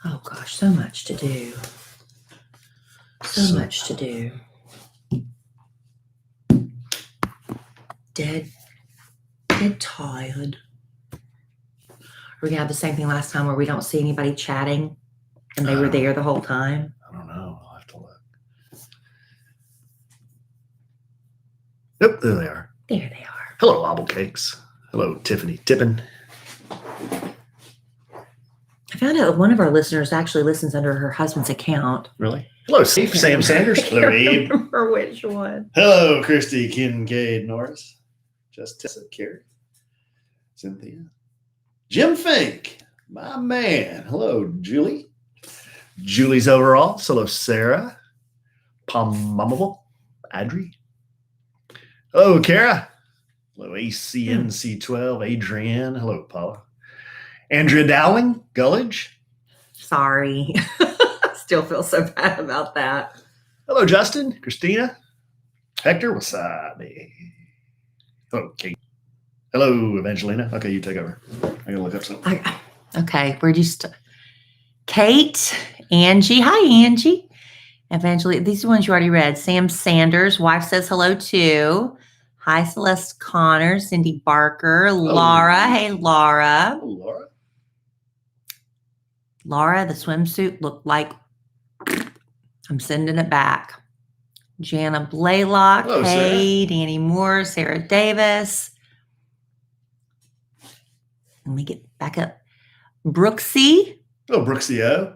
Oh gosh, so much to do. So much to do. Dead tired. Are we gonna have the same thing last time where we don't see anybody chatting and they were there the whole time? I don't know. I'll have to look. Yep, there they are. There they are. Hello, Obble Cakes. Hello, Tiffany Tippin. I found out one of our listeners actually listens under her husband's account. Really? Hello, Sam Sanders. Hello, Abe. I can't remember which one. Hello, Christy Kincaid Norris. Justice Carrie. Cynthia. Jim Fink, my man. Hello, Julie. Julie's overall. Hello, Sarah. Palmable. Adri. Hello, Kara. Hello, ACNC12. Adrienne. Hello, Paula. Andrea Dowling. Gullidge. Sorry. Still feel so bad about that. Hello, Justin. Christina. Hector Wasabi. Hello, Kate. Hello, Evangelina. Okay, you take over. I gotta look up something. Okay, where'd you start? Kate, Angie. Hi, Angie. Evangelina. These are the ones you already read. Sam Sanders. Wife says hello too. Hi, Celeste Connor. Cindy Barker. Laura. Hey, Laura. Hello, Laura. Laura, the swimsuit looked like I'm sending it back. Jana Blaylock. Hello, hey, Sarah. Danny Moore. Sarah Davis. Let me get back up. Brooksy. Hello, Brooksy O.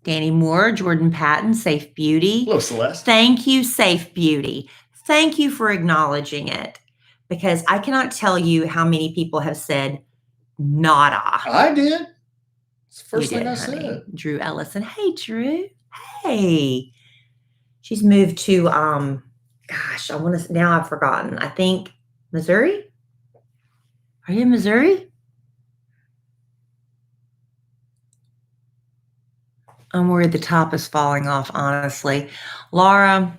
Danny Moore, Jordan Patton, Safe Beauty. Hello, Celeste. Thank you, Safe Beauty. Thank you for acknowledging it, because I cannot tell you how many people have said nada. I did. It's the first You thing did, I honey. said. Drew Ellison. Hey, Drew. Hey. She's moved to, now I've forgotten. I think Missouri. Are you in Missouri? I'm worried the top is falling off, honestly. Laura,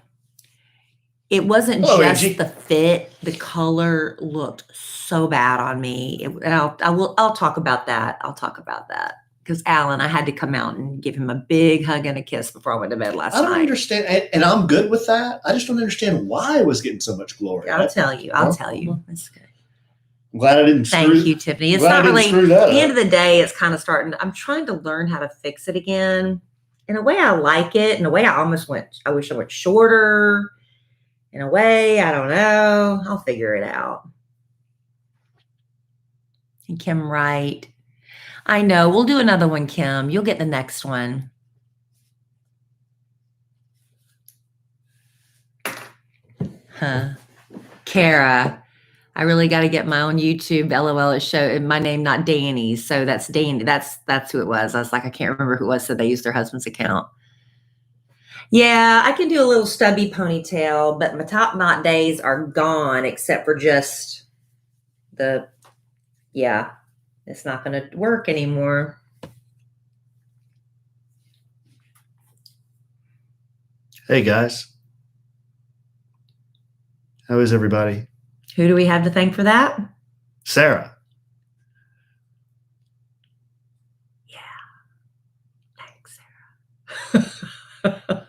it wasn't just Angie. the fit. The color looked so bad on me. I'll talk about that. I'll talk about that. Because Alan, I had to come out and give him a big hug and a kiss before I went to bed last night. I don't understand, and I'm good with that. I just don't understand why I was getting so much glory. I'll tell you. That's good. I'm glad I didn't Thank you, Tiffany. It's not really, at the end of the day, it's kind of starting. I'm trying to learn how to fix it again. In a way, I like it. In a way, I wish I went shorter. In a way, I don't know. I'll figure it out. And Kim Wright. I know. We'll do another one, Kim. You'll get the next one. Kara. I really got to get my own YouTube LOL show. My name, not Danny's. So that's Danny. That's who it was. I was like, I can't remember who it was. So they used their husband's account. Yeah, I can do a little stubby ponytail, but my top knot days are gone except for just it's not going to work anymore. Hey, guys. How is everybody? Who do we have to thank for that? Sarah. Yeah. Thanks, Sarah.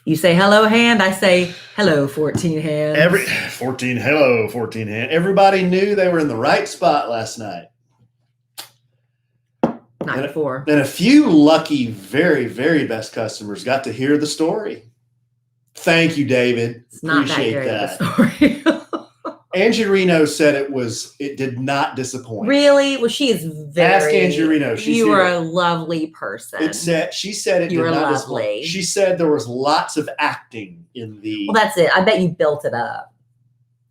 You say hello, hand. I say hello, 14 hands. 14 hand. Everybody knew they were in the right spot last night. Not before. And a few lucky, very, very best customers got to hear the story. Thank you, David. It's not Appreciate that great of a story. Angie Reno said it did not disappoint. Really? Well, she is very. Ask Angie Reno. You are a lovely person. She said it you did were not lovely. Disappoint. She said there was lots of acting in the. Well, that's it. I bet you built it up.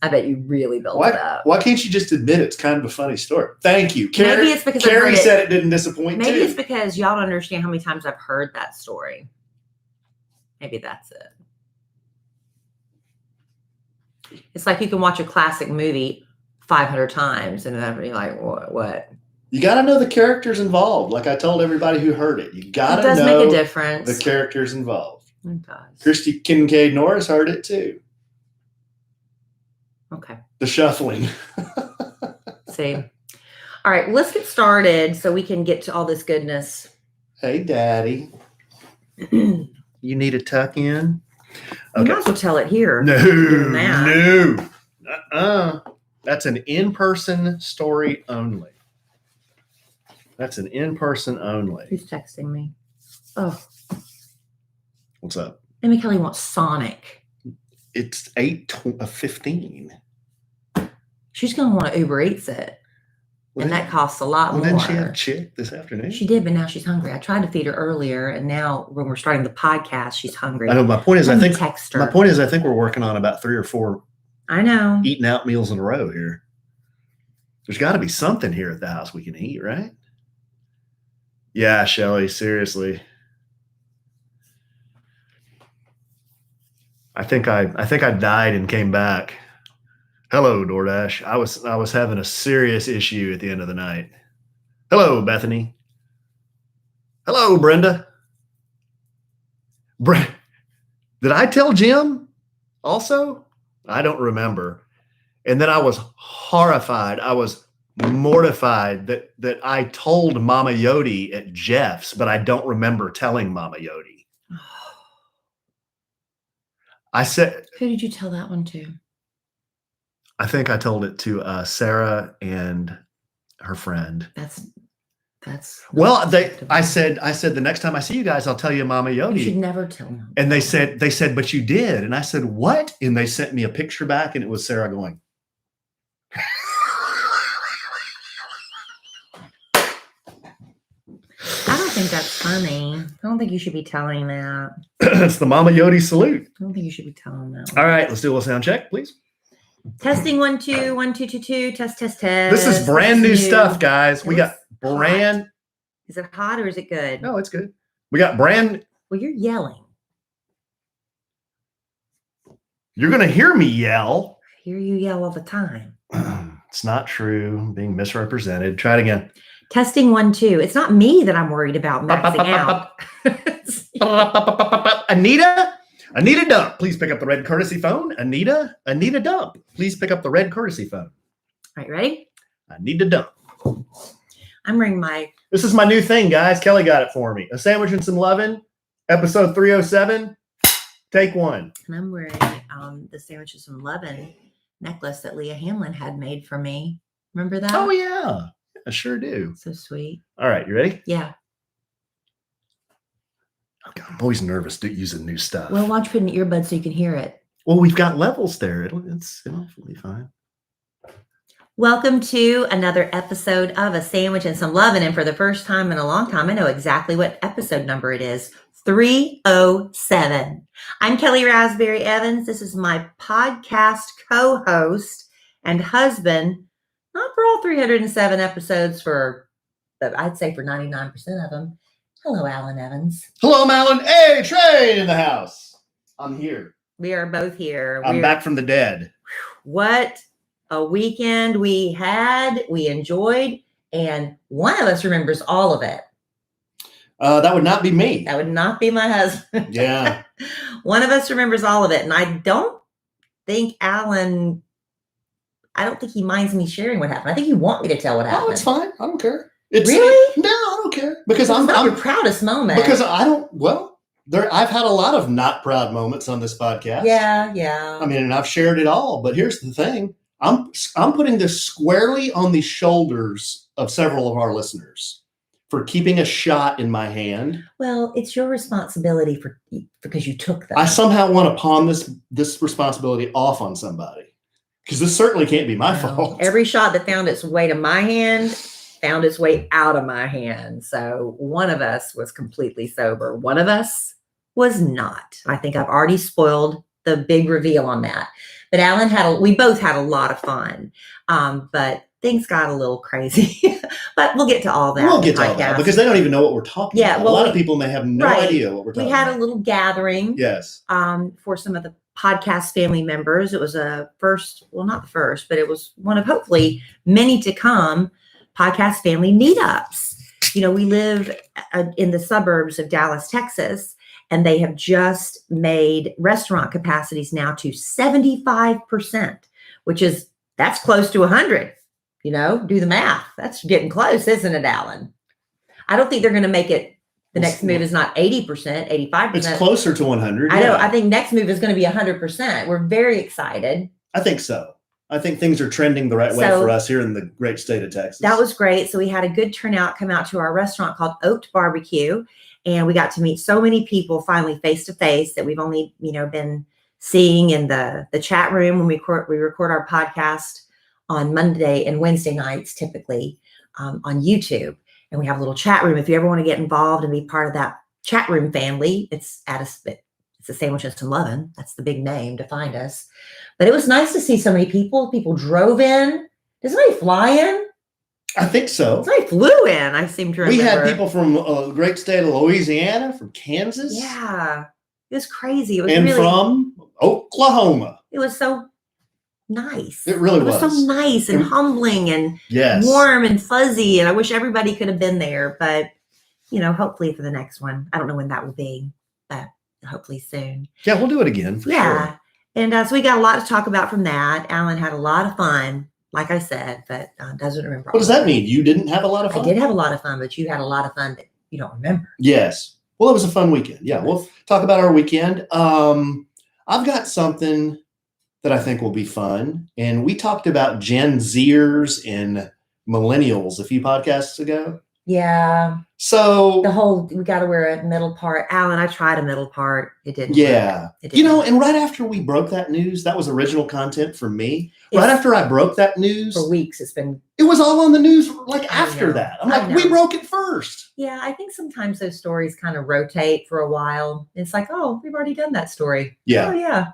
I bet you really built it up. Why can't you just admit it's kind of a funny story? Thank you. Maybe it's because Carrie said it didn't disappoint Maybe too. it's because y'all don't understand how many times I've heard that story. Maybe that's it. It's like you can watch a classic movie 500 times and then be like, what? You got to know the characters involved. Like I told everybody who heard it. You got to know. It does make a difference. The characters involved. It does. Christy Kincaid Norris heard it too. Okay. The shuffling. See. All right, let's get started so we can get to all this goodness. Hey, Daddy. You need a tuck in? You might as well tell it here. No. That's an in-person story only. That's an in-person only. Who's texting me? Oh. What's up? Amy Kellie wants Sonic. It's 8:15. She's going to want to Uber Eats it. And that costs a lot more. Didn't she have chick this afternoon? She did, but now she's hungry. I tried to feed her earlier, and now when we're starting the podcast, she's hungry. I know. My point is, I think we're working on about 3 or 4. I know. Eating out meals in a row here. There's got to be something here at the house we can eat, right? Yeah, Shelly. Seriously. I think I died and came back. Hello, DoorDash. I was having a serious issue at the end of the night. Hello, Bethany. Hello, Brenda. Did I tell Jim also? I don't remember. And then I was horrified. I was mortified that I told Mama Yodi at Jeff's, but I don't remember telling Mama Yodi. I said, who did you tell that one to? I think I told it to Sarah and her friend. That's well. I said the next time I see you guys, I'll tell you Mama Yodi. You should never tell them. And they said, but you did. And I said, what? And they sent me a picture back, and it was Sarah going. I don't think that's funny. I don't think you should be telling that. It's the Mama Yodi salute. I don't think you should be telling that. All right, let's do a little sound check, please. Testing 1 2 1 2 2 2. Test. This is brand new stuff, guys. We got brand. Hot. Is it hot or is it good? No, it's good. We got brand. Well, you're yelling. You're gonna hear me yell. I hear you yell all the time. It's not true. I'm being misrepresented. Try it again. Testing 1 2. It's not me that I'm worried about maxing out. Anita Dump, please pick up the red courtesy phone. Anita Dump, please pick up the red courtesy phone. All right, ready? Anita Dump. I'm wearing my... This is my new thing, guys. Kelly got it for me. A sandwich and some lovin', episode 307, take 1. And I'm wearing the sandwich and some lovin' necklace that Leah Hamlin had made for me. Remember that? Oh, yeah. I sure do. So sweet. All right, you ready? Yeah. I'm always nervous using new stuff. Well, why don't you put in earbuds so you can hear it? Well, we've got levels there. It'll be fine. Welcome to another episode of A Sandwich and Some Lovin'. And for the first time in a long time, I know exactly what episode number it is. 307. I'm Kellie Rasberry Evans. This is my podcast co-host and husband, not for all 307 episodes, I'd say for 99% of them. Hello, Alan Evans. Hello, I'm Alan. Hey, Trey in the house. I'm here. We are both here. I'm back from the dead. What a weekend we had, we enjoyed, and one of us remembers all of it. That would not be me. That would not be my husband. Yeah. One of us remembers all of it, and I don't think he minds me sharing what happened. I think you want me to tell what happened. Oh, it's fine. I don't care. Really? No, I don't care. Because I'm your proudest moment. Because I've had a lot of not proud moments on this podcast. Yeah. I mean, and I've shared it all, but here's the thing. I'm putting this squarely on the shoulders of several of our listeners for keeping a shot in my hand. Well, it's your responsibility because you took them. I somehow want to pawn this responsibility off on somebody because this certainly can't be my fault. Every shot that found its way to my hand found its way out of my hand. So one of us was completely sober. One of us was not. I think I've already spoiled the big reveal on that. But Alan we both had a lot of fun. But things got a little crazy. But we'll get to all that. We'll get to all that because they don't even know what we're talking about. Well, a lot of people may have no idea what we're talking about. We had a little gathering. Yes. For some of the podcast family members. It was not the first, but it was one of hopefully many to come podcast family meetups. We live in the suburbs of Dallas, Texas, and they have just made restaurant capacities now to 75%, that's close to 100. Do the math. That's getting close, isn't it, Alan? I don't think they're going to make it The next move is not 80%, 85%. It's closer to 100. I know. I think next move is going to be 100%. We're very excited. I think so. I think things are trending the right way for us here in the great state of Texas. That was great. So we had a good turnout come out to our restaurant called Oaked Barbecue. And we got to meet so many people finally face to face that we've only, been seeing in the chat room when we record our podcast on Monday and Wednesday nights, typically on YouTube. And we have a little chat room. If you ever want to get involved and be part of that chat room family, it's the Sandwiches and Lovin. That's the big name to find us. But it was nice to see so many people. People drove in. Did somebody fly in? I think so. Somebody flew in. I seem to remember. We had people from a great state of Louisiana, from Kansas. Yeah. It was crazy. It was and from Oklahoma. It was so nice. It really was. So nice and humbling and warm and fuzzy. And I wish everybody could have been there. But, hopefully for the next one. I don't know when that will be, but hopefully soon. Yeah, we'll do it again for sure. And so we got a lot to talk about from that. Alan had a lot of fun, like I said, but doesn't remember. What does that mean? You didn't have a lot of fun? I did have a lot of fun, but you had a lot of fun that you don't remember. Yes. Well, it was a fun weekend. Yeah, we'll talk about our weekend. I've got something that I think will be fun. And we talked about Gen Zers and millennials a few podcasts ago. Yeah. So we got to wear a middle part. Alan, I tried a middle part. It didn't. Yeah. And right after we broke that news, that was original content for me. Right after I broke that news. For weeks, it was all on the news after that. I'm like, we broke it first. Yeah. I think sometimes those stories kind of rotate for a while. It's like, oh, we've already done that story. Yeah. Oh, yeah.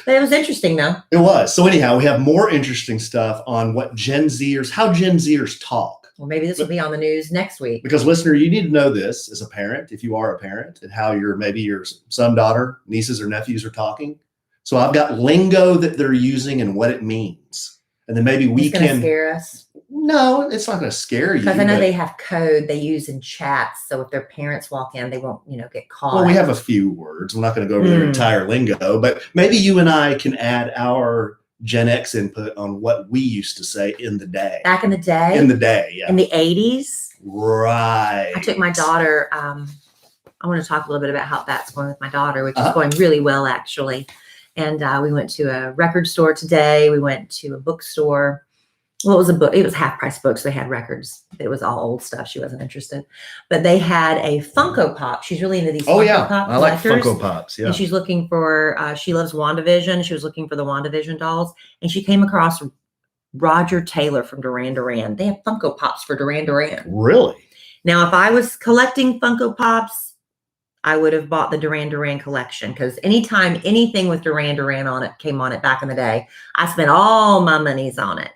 But it was interesting though. It was. So anyhow, we have more interesting stuff on how Gen Zers talk. Well, maybe this will be on the news next week. Because listener, you need to know this as a parent, if you are a parent, and how maybe your son, daughter, nieces, or nephews are talking. So I've got lingo that they're using and what it means. And then maybe we can scare us. No, it's not going to scare you. Because I know they have code they use in chats. So if their parents walk in, they won't, get caught. Well, we have a few words. We're not going to go over their entire lingo, but maybe you and I can add our Gen X input on what we used to say in the day. Back in the day? In the day, yeah. In the 80s? Right. I took my daughter, I want to talk a little bit about how that's going with my daughter, which is going really well, actually. And we went to a record store today. We went to a bookstore. Well, it was a book. It was half-price books. They had records. It was all old stuff. She wasn't interested. But they had a Funko Pop. She's really into these Funko Pop collectors. I like Funko Pops, yeah. And she's looking for, she loves WandaVision. She was looking for the WandaVision dolls. And she came across Roger Taylor from Duran Duran. They have Funko Pops for Duran Duran. Really? Now, if I was collecting Funko Pops, I would have bought the Duran Duran collection. Because anytime anything with Duran Duran on it came on it back in the day, I spent all my monies on it.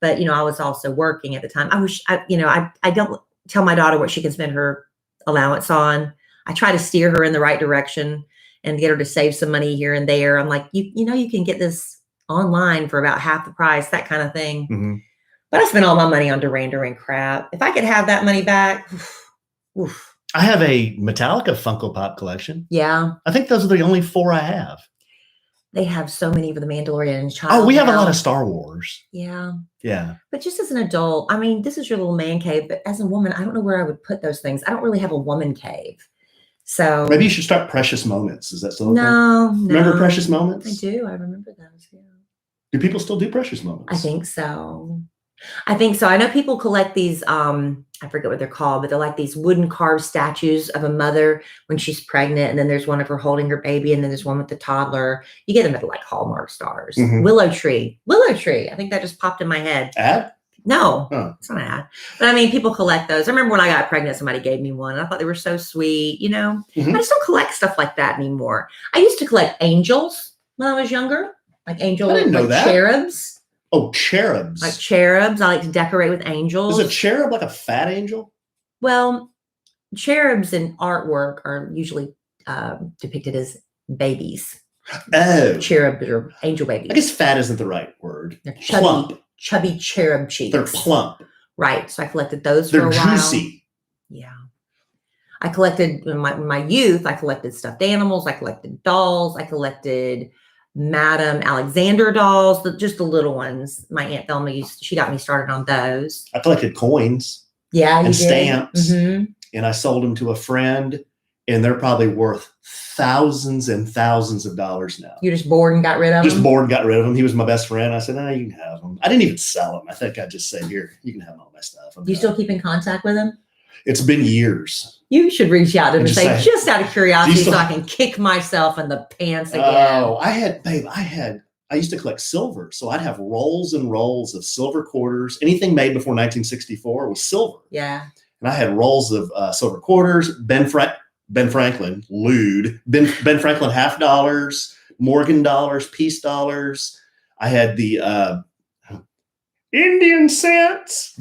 But, I was also working at the time. I don't tell my daughter what she can spend her allowance on. I try to steer her in the right direction and get her to save some money here and there. I'm like, you can get this online for about half the price, that kind of thing. Mm-hmm. But I spent all my money on Duran Duran crap. If I could have that money back, oof. I have a Metallica Funko Pop collection. Yeah. I think those are the only 4 I have. They have so many for the Mandalorian and Child. Oh, we have a lot of Star Wars. Yeah. Yeah. But just as an adult, this is your little man cave. But as a woman, I don't know where I would put those things. I don't really have a woman cave. So maybe you should start Precious Moments. Is that still okay? No. Remember Precious Moments? I do. I remember those. Yeah. Do people still do Precious Moments? I think so. I know people collect these, I forget what they're called, but they're like these wooden carved statues of a mother when she's pregnant. And then there's one of her holding her baby. And then there's one with the toddler. You get them at like Hallmark stars. Mm-hmm. Willow Tree. I think that just popped in my head. Ad? No, It's not an ad. But people collect those. I remember when I got pregnant, somebody gave me one. And I thought they were so sweet, Mm-hmm. I just don't collect stuff like that anymore. I used to collect angels when I was younger. Like angels, I didn't know that. Cherubs. Oh, cherubs. Like cherubs. I like to decorate with angels. Is a cherub like a fat angel? Well, cherubs in artwork are usually depicted as babies. Oh. Cherubs or angel babies. I guess fat isn't the right word. They're chubby cherub cheeks. They're plump. Right. So I collected those for a while. They're juicy. Yeah. I collected, in my youth, I collected stuffed animals. I collected dolls. I collected Madame Alexander dolls, just the little ones. My Aunt Thelma she got me started on those. I collected coins. Yeah, and stamps. Mm-hmm. and I sold them to a friend, and they're probably worth thousands and thousands of dollars now. You just bored and got rid of them? Just bored and got rid of them. He was my best friend. I said, "No, you can have them." I didn't even sell them. I think I just said, "Here, you can have all my stuff." Do you still keep in contact with him? It's been years. You should reach out to him and say, just out of curiosity, still, so I can kick myself in the pants again. Oh, I used to collect silver. So I'd have rolls and rolls of silver quarters. Anything made before 1964 was silver. Yeah. And I had rolls of silver quarters, Ben Franklin, lewd, Ben Franklin $50, Morgan dollars, peace dollars. I had the Indian cents.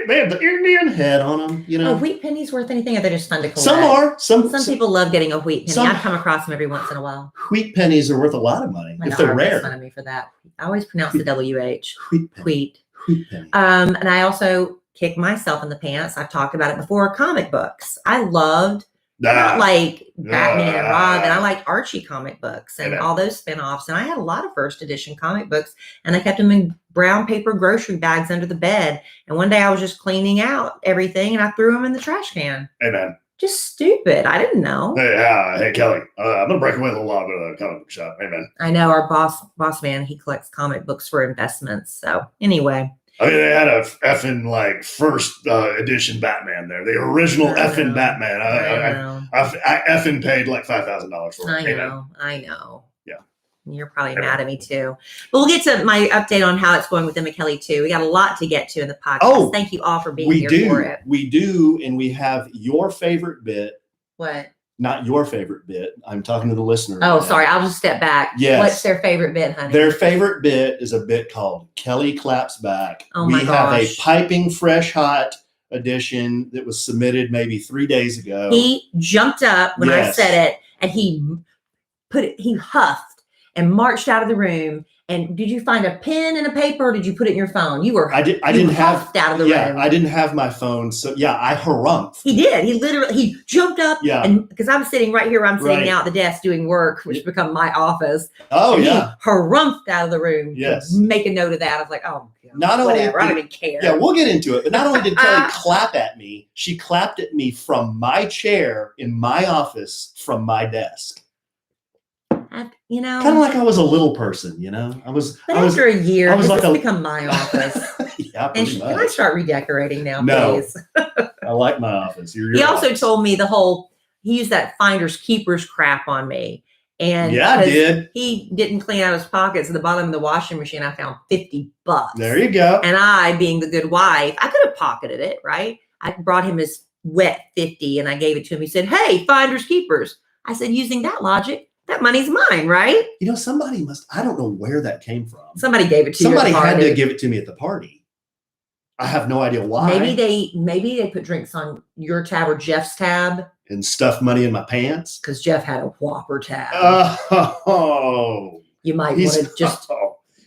They have the Indian head on them. You know, are wheat pennies worth anything? Or they're just fun to collect? Some are. Some people love getting a wheat penny. I come across them every once in a while. Wheat pennies are worth a lot of money if they're rare. Makes fun of me for that. I always pronounce the WH. Wheat penny. And I also kick myself in the pants. I've talked about it before. Comic books. I loved. Not like Batman and Robin. I like Archie comic books and all those spinoffs. And I had a lot of first edition comic books, and I kept them in brown paper grocery bags under the bed. And one day I was just cleaning out everything, and I threw them in the trash can. Amen. Just stupid. I didn't know. Hey, Kelly, I'm gonna break away with a lot of the comic book shop. Amen. I know our boss man. He collects comic books for investments. So anyway. I mean, they had a effing like first edition Batman there, the original effing Batman. I effing paid like $5,000 for it. I know. Yeah. You're probably mad at me too. But we'll get to my update on how it's going with Emma Kelly too. We got a lot to get to in the podcast. Oh, thank you all for being here for it. We do, and we have your favorite bit. What? Not your favorite bit. I'm talking to the listener. Oh, sorry. I'll just step back. Yes. What's their favorite bit, honey? Their favorite bit is a bit called Kelly Claps Back. Oh my gosh. Have a piping fresh hot edition that was submitted maybe 3 days ago. He jumped up when I said it, and he huffed and marched out of the room. And did you find a pen and a paper, or did you put it in your phone? I didn't have out of the room. I didn't have my phone. So I harumphed. He did. He jumped up. Yeah. And because I'm sitting right here, I'm sitting out at the desk doing work, which become my office. Oh, and yeah. He harumphed out of the room. Yes. Make a note of that. I was like, oh, God, whatever. I don't even care. Yeah, we'll get into it. But not only did Kelly clap at me, she clapped at me from my chair in my office from my desk. Kind of like I was a little person, after a year, this has become my office. Yeah, pretty much. Can I start redecorating now, please? I like my office. He also told me he used that finders keepers crap on me. And I did. He didn't clean out his pockets. At the bottom of the washing machine, I found $50. There you go. And I, being the good wife, I could have pocketed it, right? I brought him his wet 50 and I gave it to him. He said, "Hey, finders keepers." I said, using that logic, that money's mine, right? Somebody I don't know where that came from. Somebody gave it to you. Somebody had to give it to me at the party. I have no idea why. Maybe they put drinks on your tab or Jeff's tab. And stuffed money in my pants. Because Jeff had a Whopper tab. Oh. You might want to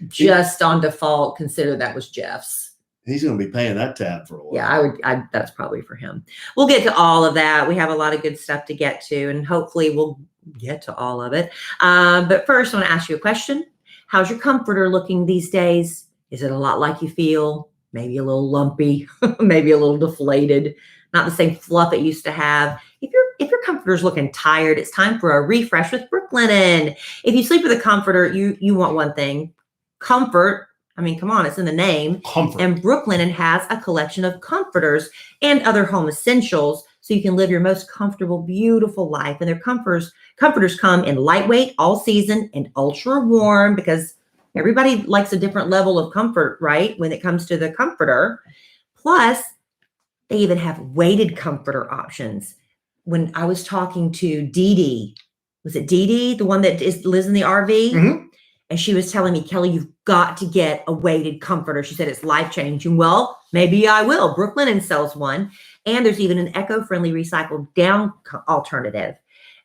just on default consider that was Jeff's. He's going to be paying that tab for a while. Yeah, that's probably for him. We'll get to all of that. We have a lot of good stuff to get to, and hopefully we'll get to all of it. But first, I want to ask you a question. How's your comforter looking these days? Is it a lot like you feel? Maybe a little lumpy, maybe a little deflated, not the same fluff it used to have. If your comforter's looking tired, it's time for a refresh with Brooklinen. If you sleep with a comforter, you want one thing, comfort. I mean, come on, it's in the name. Comfort. And Brooklinen has a collection of comforters and other home essentials so you can live your most comfortable, beautiful life. And their comforters come in lightweight, all season, and ultra warm, because everybody likes a different level of comfort, right? When it comes to the comforter. Plus, they even have weighted comforter options. When I was talking to Dee Dee, was it Dee Dee, the one that lives in the RV? Mm-hmm. And she was telling me, "Kelly, you've got to get a weighted comforter." She said it's life-changing. Well, maybe I will. Brooklinen sells one. And there's even an eco-friendly recycled down alternative.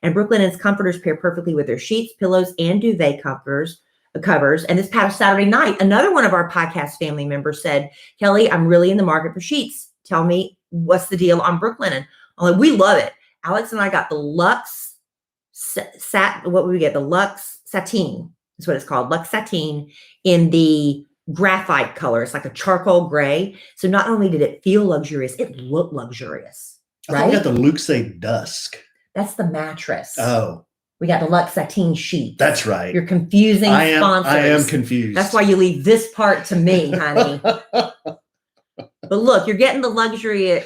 And Brooklinen's comforters pair perfectly with their sheets, pillows, and duvet covers. And this past Saturday night, another one of our podcast family members said, "Kelly, I'm really in the market for sheets. Tell me what's the deal on Brooklinen." I'm like, we love it. Alex and I got the Luxe what would we get? The Luxe Sateen is what it's called. Luxe Sateen in the graphite color. It's like a charcoal gray. So not only did it feel luxurious, it looked luxurious. I thought we got the Luxe Dusk. That's the mattress. Oh. We got the Luxe Sateen sheets. That's right. You're confusing sponsors. I am confused. That's why you leave this part to me, honey. But look, you're getting the luxury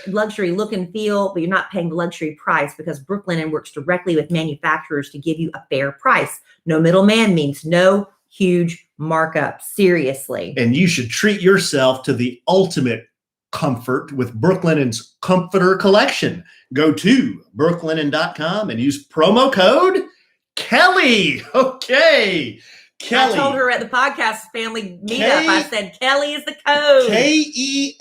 look and feel, but you're not paying the luxury price because Brooklinen works directly with manufacturers to give you a fair price. No middleman means no huge markup. Seriously. And you should treat yourself to the ultimate comfort with Brooklinen's Comforter Collection. Go to brooklinen.com and use promo code Kellie. Okay. Kellie. I told her at the podcast family meetup, I said, Kellie is the code. Kellie.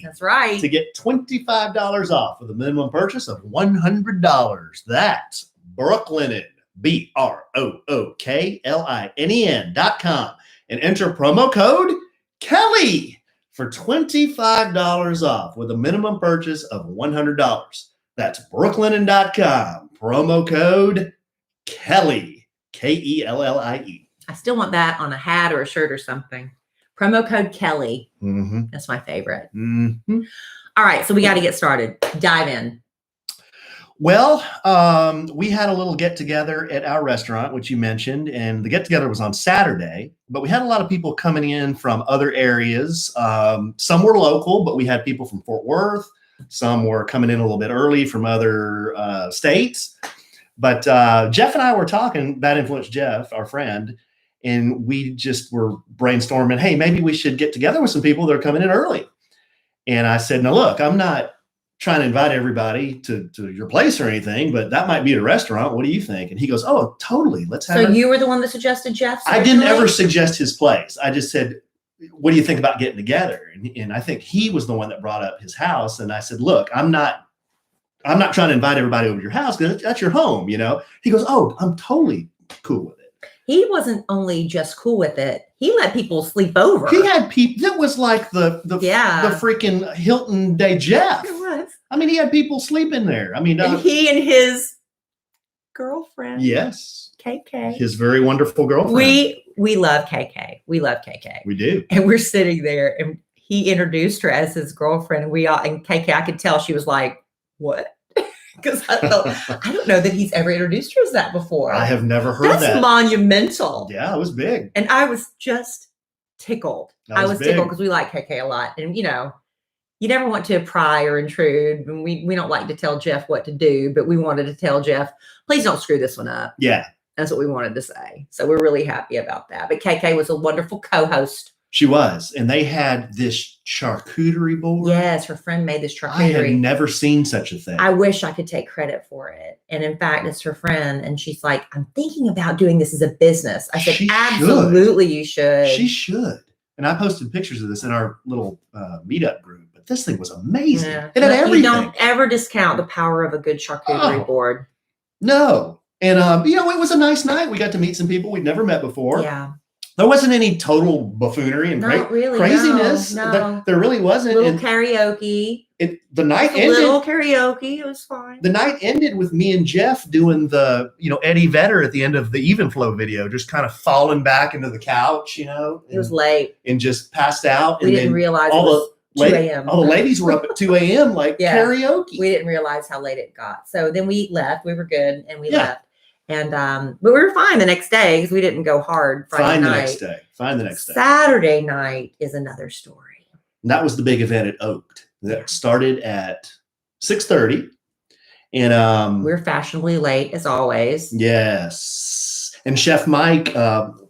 That's right. To get $25 off with a minimum purchase of $100. That's Brooklinen, BROOKLINEN.com, and enter promo code Kellie for $25 off with a minimum purchase of $100. That's brooklinen.com, promo code Kellie. Kellie. I still want that on a hat or a shirt or something. Promo code Kellie. Mm-hmm. That's my favorite. Mm-hmm. All right, so we got to get started. Dive in. Well, we had a little get together at our restaurant, which you mentioned, and the get together was on Saturday. But we had a lot of people coming in from other areas. Some were local, but we had people from Fort Worth. Some were coming in a little bit early from other states. But Jeff and I were talking, Bad Influence Jeff, our friend, and we just were brainstorming, hey, maybe we should get together with some people that are coming in early. And I said, now, look, I'm not trying to invite everybody to your place or anything, but that might be at a restaurant. What do you think? And he goes, oh, totally. Let's have So you were the one that suggested Jeff's? I didn't ever suggest his place. I just said, what do you think about getting together? And I think he was the one that brought up his house. And I said, look, I'm not trying to invite everybody over to your house because that's your home, you know? He goes, oh, I'm totally cool with it. He wasn't only just cool with it. He let people sleep over. He had people, that was like the freaking Hilton Day Jeff. It was. I mean, he had people sleeping there. I mean, and he and his girlfriend. Yes. KK. His very wonderful girlfriend. We love KK. We love KK. We do. And we're sitting there and he introduced her as his girlfriend. And KK, I could tell she was like, what? Because I don't know that he's ever introduced her as that before. I have never heard that. That's monumental. Yeah, it was big. And I was just tickled. I was tickled because we like KK a lot. And, you know, you never want to pry or intrude. And we don't like to tell Jeff what to do, but we wanted to tell Jeff, please don't screw this one up. Yeah. That's what we wanted to say. So we're really happy about that. But KK was a wonderful co-host. She was. And they had this charcuterie board. Yes, her friend made this charcuterie. I had never seen such a thing. I wish I could take credit for it. And in fact, it's her friend. And she's like, I'm thinking about doing this as a business. I said, absolutely, you should. She should. And I posted pictures of this in our little meetup group. But this thing was amazing. Yeah. It had everything. You don't ever discount the power of a good charcuterie board. No. And, you know, it was a nice night. We got to meet some people we'd never met before. Yeah. There wasn't any total buffoonery and craziness. No. There really wasn't. Little karaoke. The night ended. Little karaoke. It was fine. The night ended with me and Jeff doing the, you know, Eddie Vedder at the end of the Even Flow video, just kind of falling back into the couch, you know. It was late. And just passed out. We didn't realize it was 2 a.m. All the ladies were up at 2 a.m. like karaoke. We didn't realize how late it got. So then we left. We were good and we left. And but we were fine the next day because we didn't go hard Friday night. Fine the next day. Saturday night is another story. And that was the big event at Oaked. That started at 6:30. And we're fashionably late as always. Yes. And Chef Mike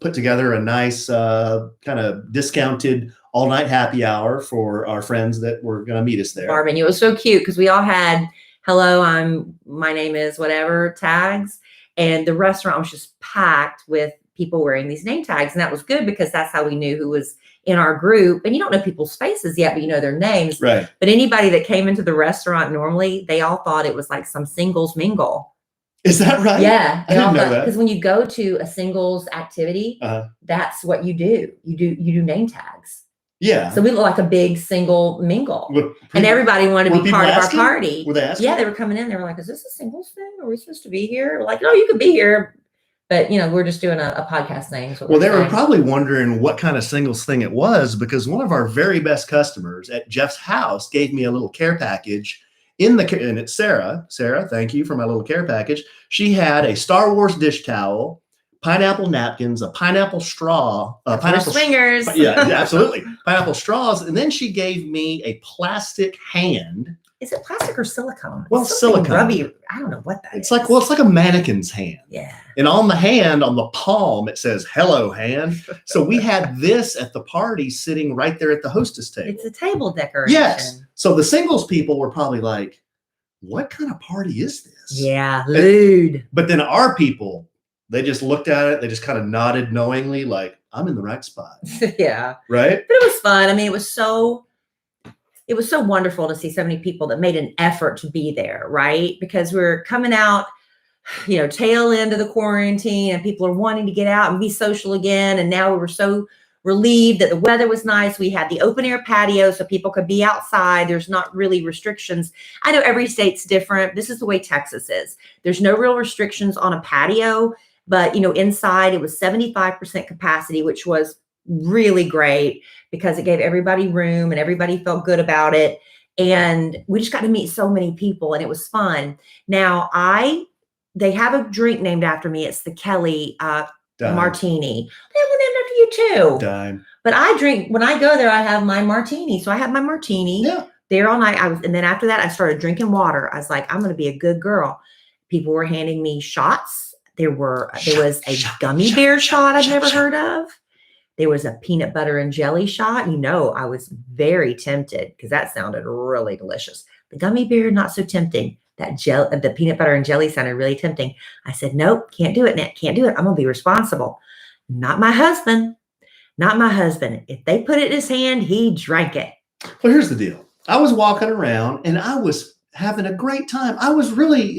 put together a nice kind of discounted all-night happy hour for our friends that were going to meet us there. Marvin, it was so cute because we all had my name is whatever tags. And the restaurant was just packed with people wearing these name tags. And that was good because that's how we knew who was in our group. And you don't know people's faces yet, but you know their names. Right. But anybody that came into the restaurant normally, they all thought it was like some singles mingle. Is that right? Yeah. I didn't know that. Because when you go to a singles activity, that's what you do. You do name tags. Yeah. So we look like a big single mingle. And everybody wanted to be part of our party. Were they asking? Yeah, they were coming in. They were like, is this a singles thing? Are we supposed to be here? We're like, no, you could be here. But, we're just doing a podcast thing. Well, they were probably wondering what kind of singles thing it was, because one of our very best customers at Jeff's house gave me a little care package and it's Sarah. Sarah, thank you for my little care package. She had a Star Wars dish towel, pineapple napkins, a pineapple straw, pineapple swingers. Yeah, absolutely. Pineapple straws. And then she gave me a plastic hand. Is it plastic or silicone? Well, silicone. Rubby. I don't know what that is. It's like a mannequin's hand. Yeah. And on the hand, on the palm, it says, "Hello, hand." So we had this at the party sitting right there at the hostess table. It's a table decoration. Yes. So the singles people were probably like, what kind of party is this? Yeah, lewd. But then our people, they just looked at it. They just kind of nodded knowingly, like, I'm in the right spot. Yeah. Right? But it was fun. I mean, it was so wonderful to see so many people that made an effort to be there, right? Because we're coming out, tail end of the quarantine, and people are wanting to get out and be social again. And now we were so relieved that the weather was nice. We had the open air patio so people could be outside. There's not really restrictions. I know every state's different. This is the way Texas is. There's no real restrictions on a patio, but inside it was 75% capacity, which was really great because it gave everybody room and everybody felt good about it. And we just got to meet so many people and it was fun. Now they have a drink named after me. It's the Kellie martini. They have one named after you too. Dime. But I drink, when I go there, I have my martini. So I have my martini there all night. And then after that, I started drinking water. I was like, I'm going to be a good girl. People were handing me shots. There was a gummy bear shot I've never heard of. There was a peanut butter and jelly shot. I was very tempted because that sounded really delicious. The gummy bear, not so tempting. The peanut butter and jelly sounded really tempting. I said, nope, can't do it, Nick. Can't do it. I'm going to be responsible. Not my husband. Not my husband. If they put it in his hand, he drank it. Well, here's the deal. I was walking around and I was having a great time. It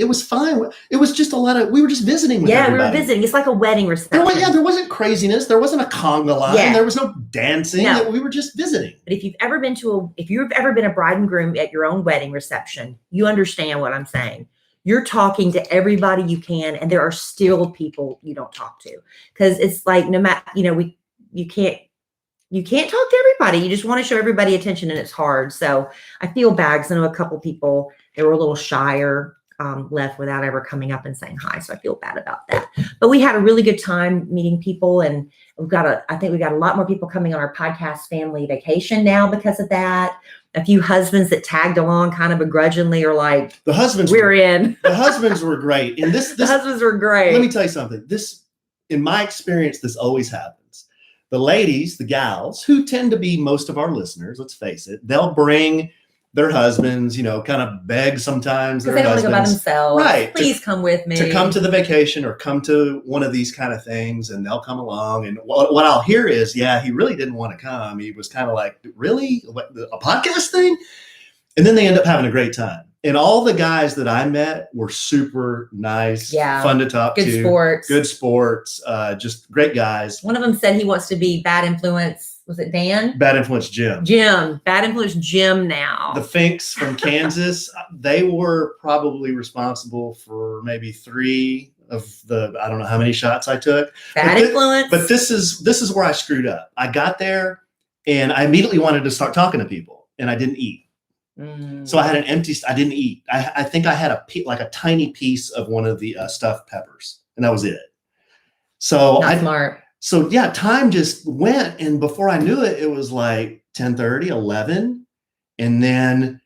was fine. It was just we were just visiting with everybody. We were visiting. It's like a wedding reception. There wasn't craziness. There wasn't a conga line. Yeah. There was no dancing. No. We were just visiting. But if you've ever been a bride and groom at your own wedding reception, you understand what I'm saying. You're talking to everybody you can, and there are still people you don't talk to. Because it's like, no matter, you can't talk to everybody. You just want to show everybody attention, and it's hard. So I feel bad because I know a couple people, they were a little shyer, left without ever coming up and saying hi. So I feel bad about that. But we had a really good time meeting people, and I think we got a lot more people coming on our podcast family vacation now because of that. A few husbands that tagged along kind of begrudgingly are like, the husbands The husbands were great. And the husbands were great. Let me tell you something. In my experience, this always happens. The ladies, the gals, who tend to be most of our listeners, let's face it, they'll bring their husbands, kind of beg sometimes. Because they don't want to go by themselves. Right. Please come with me. To come to the vacation or come to one of these kind of things, and they'll come along. And what I'll hear is, yeah, he really didn't want to come. He was kind of like, really? A podcast thing? And then they end up having a great time. And all the guys that I met were super nice, fun to talk to. Good sports, just great guys. One of them said he wants to be bad influence. Was it Dan? Bad influence Jim. Bad influence Jim now. The Finks from Kansas, they were probably responsible for maybe 3 of the, I don't know how many shots I took. Bad influence. But this is where I screwed up. I got there and I immediately wanted to start talking to people, and I didn't eat. So I had I didn't eat. I think I had a tiny piece of one of the stuffed peppers, and that was it. So Not smart. So yeah, time just went, and before I knew it, it was like 10:30, 11, and then,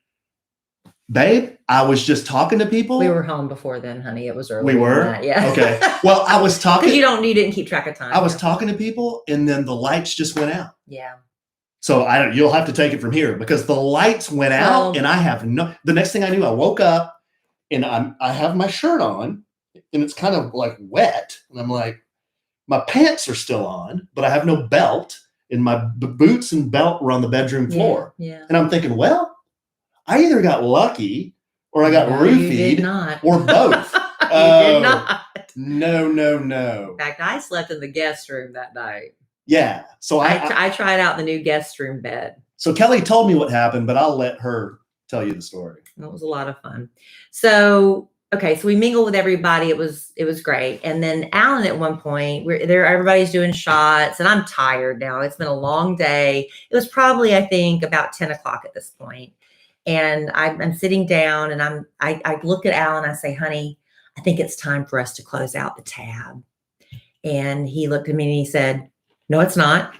babe, I was just talking to people. We were home before then, honey. It was early. We were? Yeah. Okay. Well, I was talking. Because you didn't keep track of time. I was talking to people, and then the lights just went out. Yeah. So you'll have to take it from here, because the lights went out, and the next thing I knew, I woke up and I have my shirt on, and it's kind of like wet. And I'm like, my pants are still on, but I have no belt, and my boots and belt were on the bedroom floor. Yeah. And I'm thinking, well, I either got lucky or I got roofied, or both. You did not. No. In fact, I slept in the guest room that night. Yeah. So I tried out the new guest room bed. So Kellie told me what happened, but I'll let her tell you the story. It was a lot of fun. So okay, so we mingled with everybody. It was great. And then Alan, at one point, everybody's doing shots, and I'm tired now. It's been a long day. It was probably, I think, about 10 o'clock at this point. And I'm sitting down, and I look at Alan. I say, honey, I think it's time for us to close out the tab. And he looked at me and he said, no, it's not.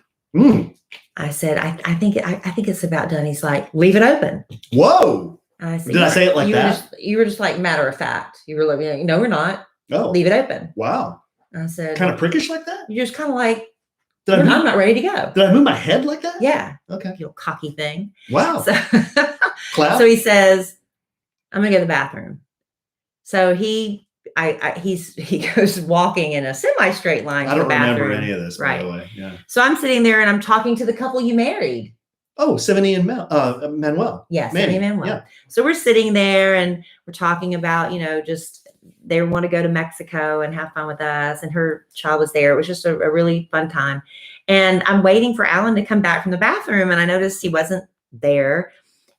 I said, I think it's about done. He's like, leave it open. Whoa. I said, did I say it like that? You were just like matter of fact. You were like, no, we're not. Oh. Leave it open. Wow. I said, kind of prickish like that? You're just kind of like, I'm not ready to go. Did I move my head like that? Yeah. Okay. You little cocky thing. Wow. So, Clap. so he says, I'm going to go to the bathroom. So he goes walking in a semi-straight line. I don't remember bathroom. any of this, by the way. Yeah. So I'm sitting there and I'm talking to the couple you married. Oh, 70 and Manuel. Yes, yeah, and Manuel. Yeah. So we're sitting there and we're talking about, just they want to go to Mexico and have fun with us. And her child was there. It was just a really fun time. And I'm waiting for Alan to come back from the bathroom. And I noticed he wasn't there.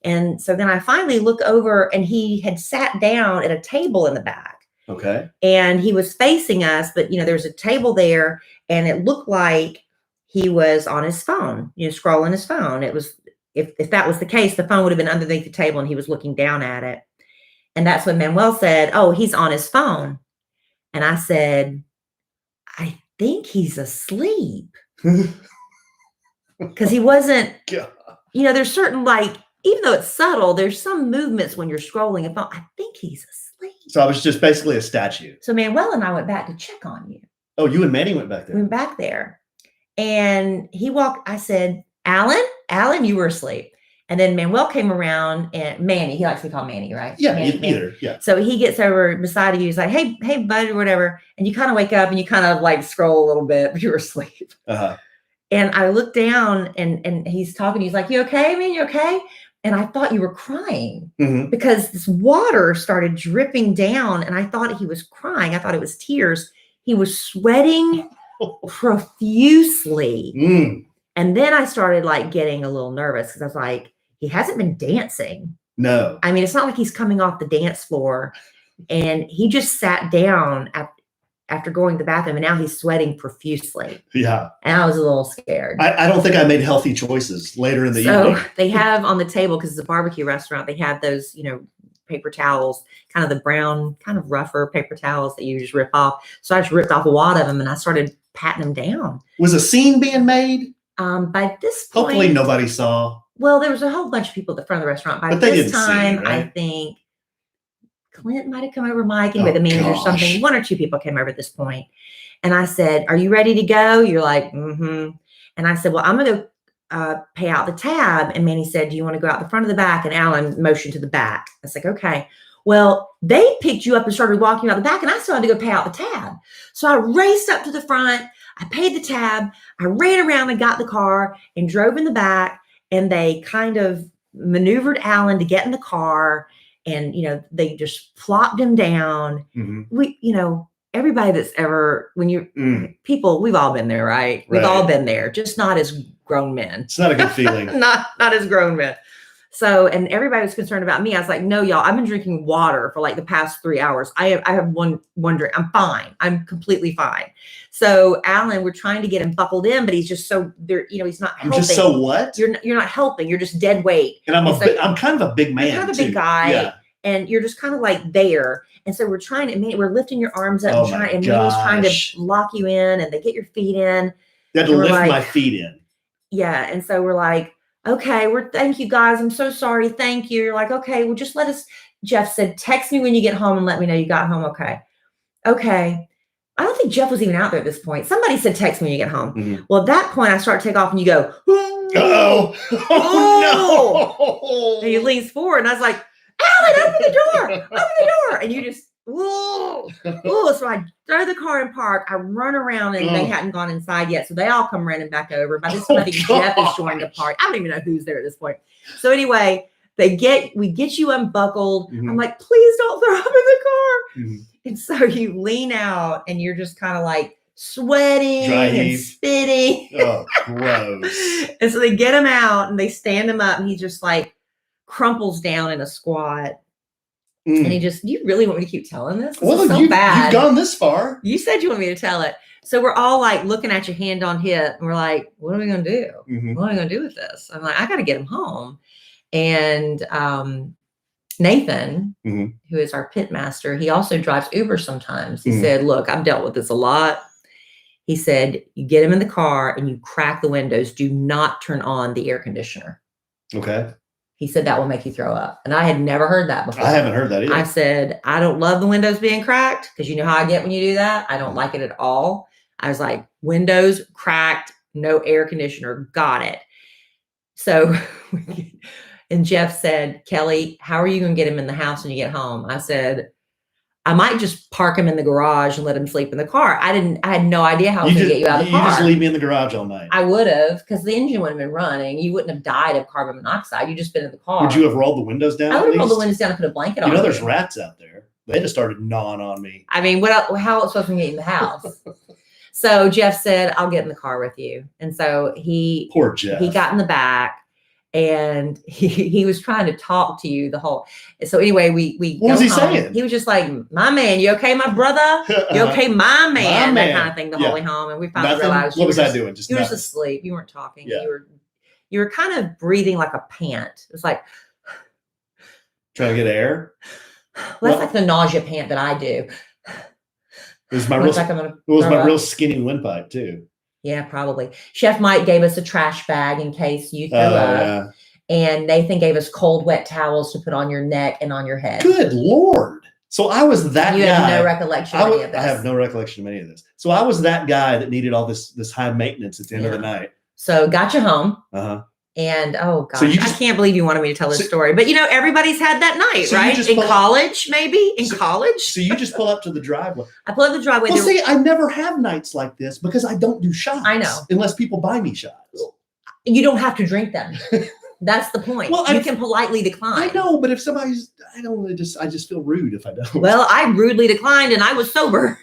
And so then I finally look over and he had sat down at a table in the back. Okay. And he was facing us, but there's a table there and it looked like he was on his phone, scrolling his phone. It was, if that was the case, the phone would have been underneath the table and he was looking down at it. And that's when Manuel said, oh, he's on his phone. And I said, I think he's asleep. Because he wasn't, there's certain, even though it's subtle, there's some movements when you're scrolling a phone. I think he's asleep. So I was just basically a statue. So Manuel and I went back to check on you. Oh, you and Manny went back there? We went back there. And he walked, I said, Alan, you were asleep. And then Manuel came around and Manny, he likes to be called Manny, right? Yeah, Manny. either. Yeah. So he gets over beside you. He's like, hey, bud, or whatever. And you kind of wake up and you kind of scroll a little bit, but you were asleep. Uh-huh. And I looked down and he's talking. He's like, you okay, man? You okay? And I thought you were crying because this water started dripping down and I thought he was crying. I thought it was tears. He was sweating profusely. And then I started getting a little nervous because I was like, he hasn't been dancing. No. I mean, it's not like he's coming off the dance floor. And he just sat down after going to the bathroom and now he's sweating profusely. Yeah. And I was a little scared. I don't think I made healthy choices later in the evening. So they have on the table, because it's a barbecue restaurant, they have those, paper towels, kind of the brown, kind of rougher paper towels that you just rip off. So I just ripped off a wad of them and I started patting them down. Was a scene being made? By this point, hopefully nobody saw. Well, there was a whole bunch of people at the front of the restaurant. By this time, right? I think Clint might have come over, Mike, and the manager or something. One or two people came over at this point. And I said, are you ready to go? You're like, mm-hmm. And I said, well, I'm going to go pay out the tab. And Manny said, do you want to go out the front of the back? And Alan motioned to the back. I was like, okay. Well, they picked you up and started walking out the back, and I still had to go pay out the tab. So I raced up to the front. I paid the tab. I ran around and got the car and drove in the back. And they kind of maneuvered Alan to get in the car. And, they just plopped him down. We, everybody that's ever, when you people, we've all been there, right? We've all been there, just not as grown men. It's not a good feeling. not as grown men. So, and everybody was concerned about me. I was like, no, y'all, I've been drinking water for the past 3 hours. I have one drink. I'm fine. I'm completely fine. So Alan, we're trying to get him buckled in, but he's just so there, he's not helping. I'm just so what? You're not helping. You're just dead weight. And I'm kind of a big man. You're kind of a big guy. Yeah. And you're just kind of there. And so we're trying to, we're lifting your arms up and Manny's trying to lock you in and they get your feet in. You had to lift my feet in. Yeah. And so we're like, okay, thank you guys. I'm so sorry. Thank you. You're like, okay, well, just let us, Jeff said, text me when you get home and let me know you got home. Okay. Okay. I don't think Jeff was even out there at this point. Somebody said, text me when you get home. Well, at that point I start to take off and you go, oh no. And he leans forward and I was like, Alan, open the door. And you just, whoa. So I throw the car in park. I run around and they hadn't gone inside yet. So they all come running back over. By this time, I think Jeff is joining the party. I don't even know who's there at this point. So anyway, we get you unbuckled. I'm like, please don't throw up in the car. And so you lean out and you're just kind of sweating and spitting. Oh, gross. And so they get him out and they stand him up and he just crumples down in a squat. And he just, you really want me to keep telling this? Well, is so bad. You've gone this far. You said you want me to tell it. So we're all like looking at your hand on hip and we're like, what are we going to do? What are we going to do with this? I'm like, I got to get him home. And Nathan, who is our pit master, he also drives Uber sometimes. He said, look, I've dealt with this a lot. He said, you get him in the car and you crack the windows. Do not turn on the air conditioner. Okay. He said that will make you throw up. And I had never heard that before. I haven't heard that either. I said, I don't love the windows being cracked because you know how I get when you do that. I don't like it at all. I was like, windows cracked, no air conditioner. Got it. So, and Jeff said, Kellie, how are you going to get him in the house when you get home? I said, I might just park him in the garage and let him sleep in the car. I had no idea how I was going to get you out of the car. You just leave me in the garage all night. I would have, because the engine would have been running. You wouldn't have died of carbon monoxide. You'd just been in the car. Would you have rolled the windows down? I would have rolled the windows down and put a blanket on. You know, there's rats out there. They just started gnawing on me. I mean, how else was I going to get in the house? So Jeff said, I'll get in the car with you. And so poor Jeff. He got in the back. And he was trying to talk to you the whole. So anyway, we what was he saying? He was just like, "My man, you okay, my brother? You okay, my man?" That kind of thing the whole way home. And we finally realized what was that doing? Just you were just asleep. You weren't talking. Yeah. You were kind of breathing like a pant. It's like trying to get air. Well, that's like the nausea pant that I do. It was my real skinny windpipe too. Yeah, probably. Chef Mike gave us a trash bag in case you threw up. Yeah. And Nathan gave us cold, wet towels to put on your neck and on your head. Good Lord. So I was that guy. You have no recollection of any of this. I have no recollection of any of this. So I was that guy that needed all this high maintenance at the end of the night. So got you home. Uh-huh. And oh gosh, I can't believe you wanted me to tell this story. But you know, everybody's had that night, right? In college, maybe? In college. So you just pull up to the driveway. I pull up the driveway. Well, see, I never have nights like this because I don't do shots. I know. Unless people buy me shots. You don't have to drink them. That's the point. Well, you can politely decline. I know, but if somebody's, I just feel rude if I don't. Well, I rudely declined and I was sober.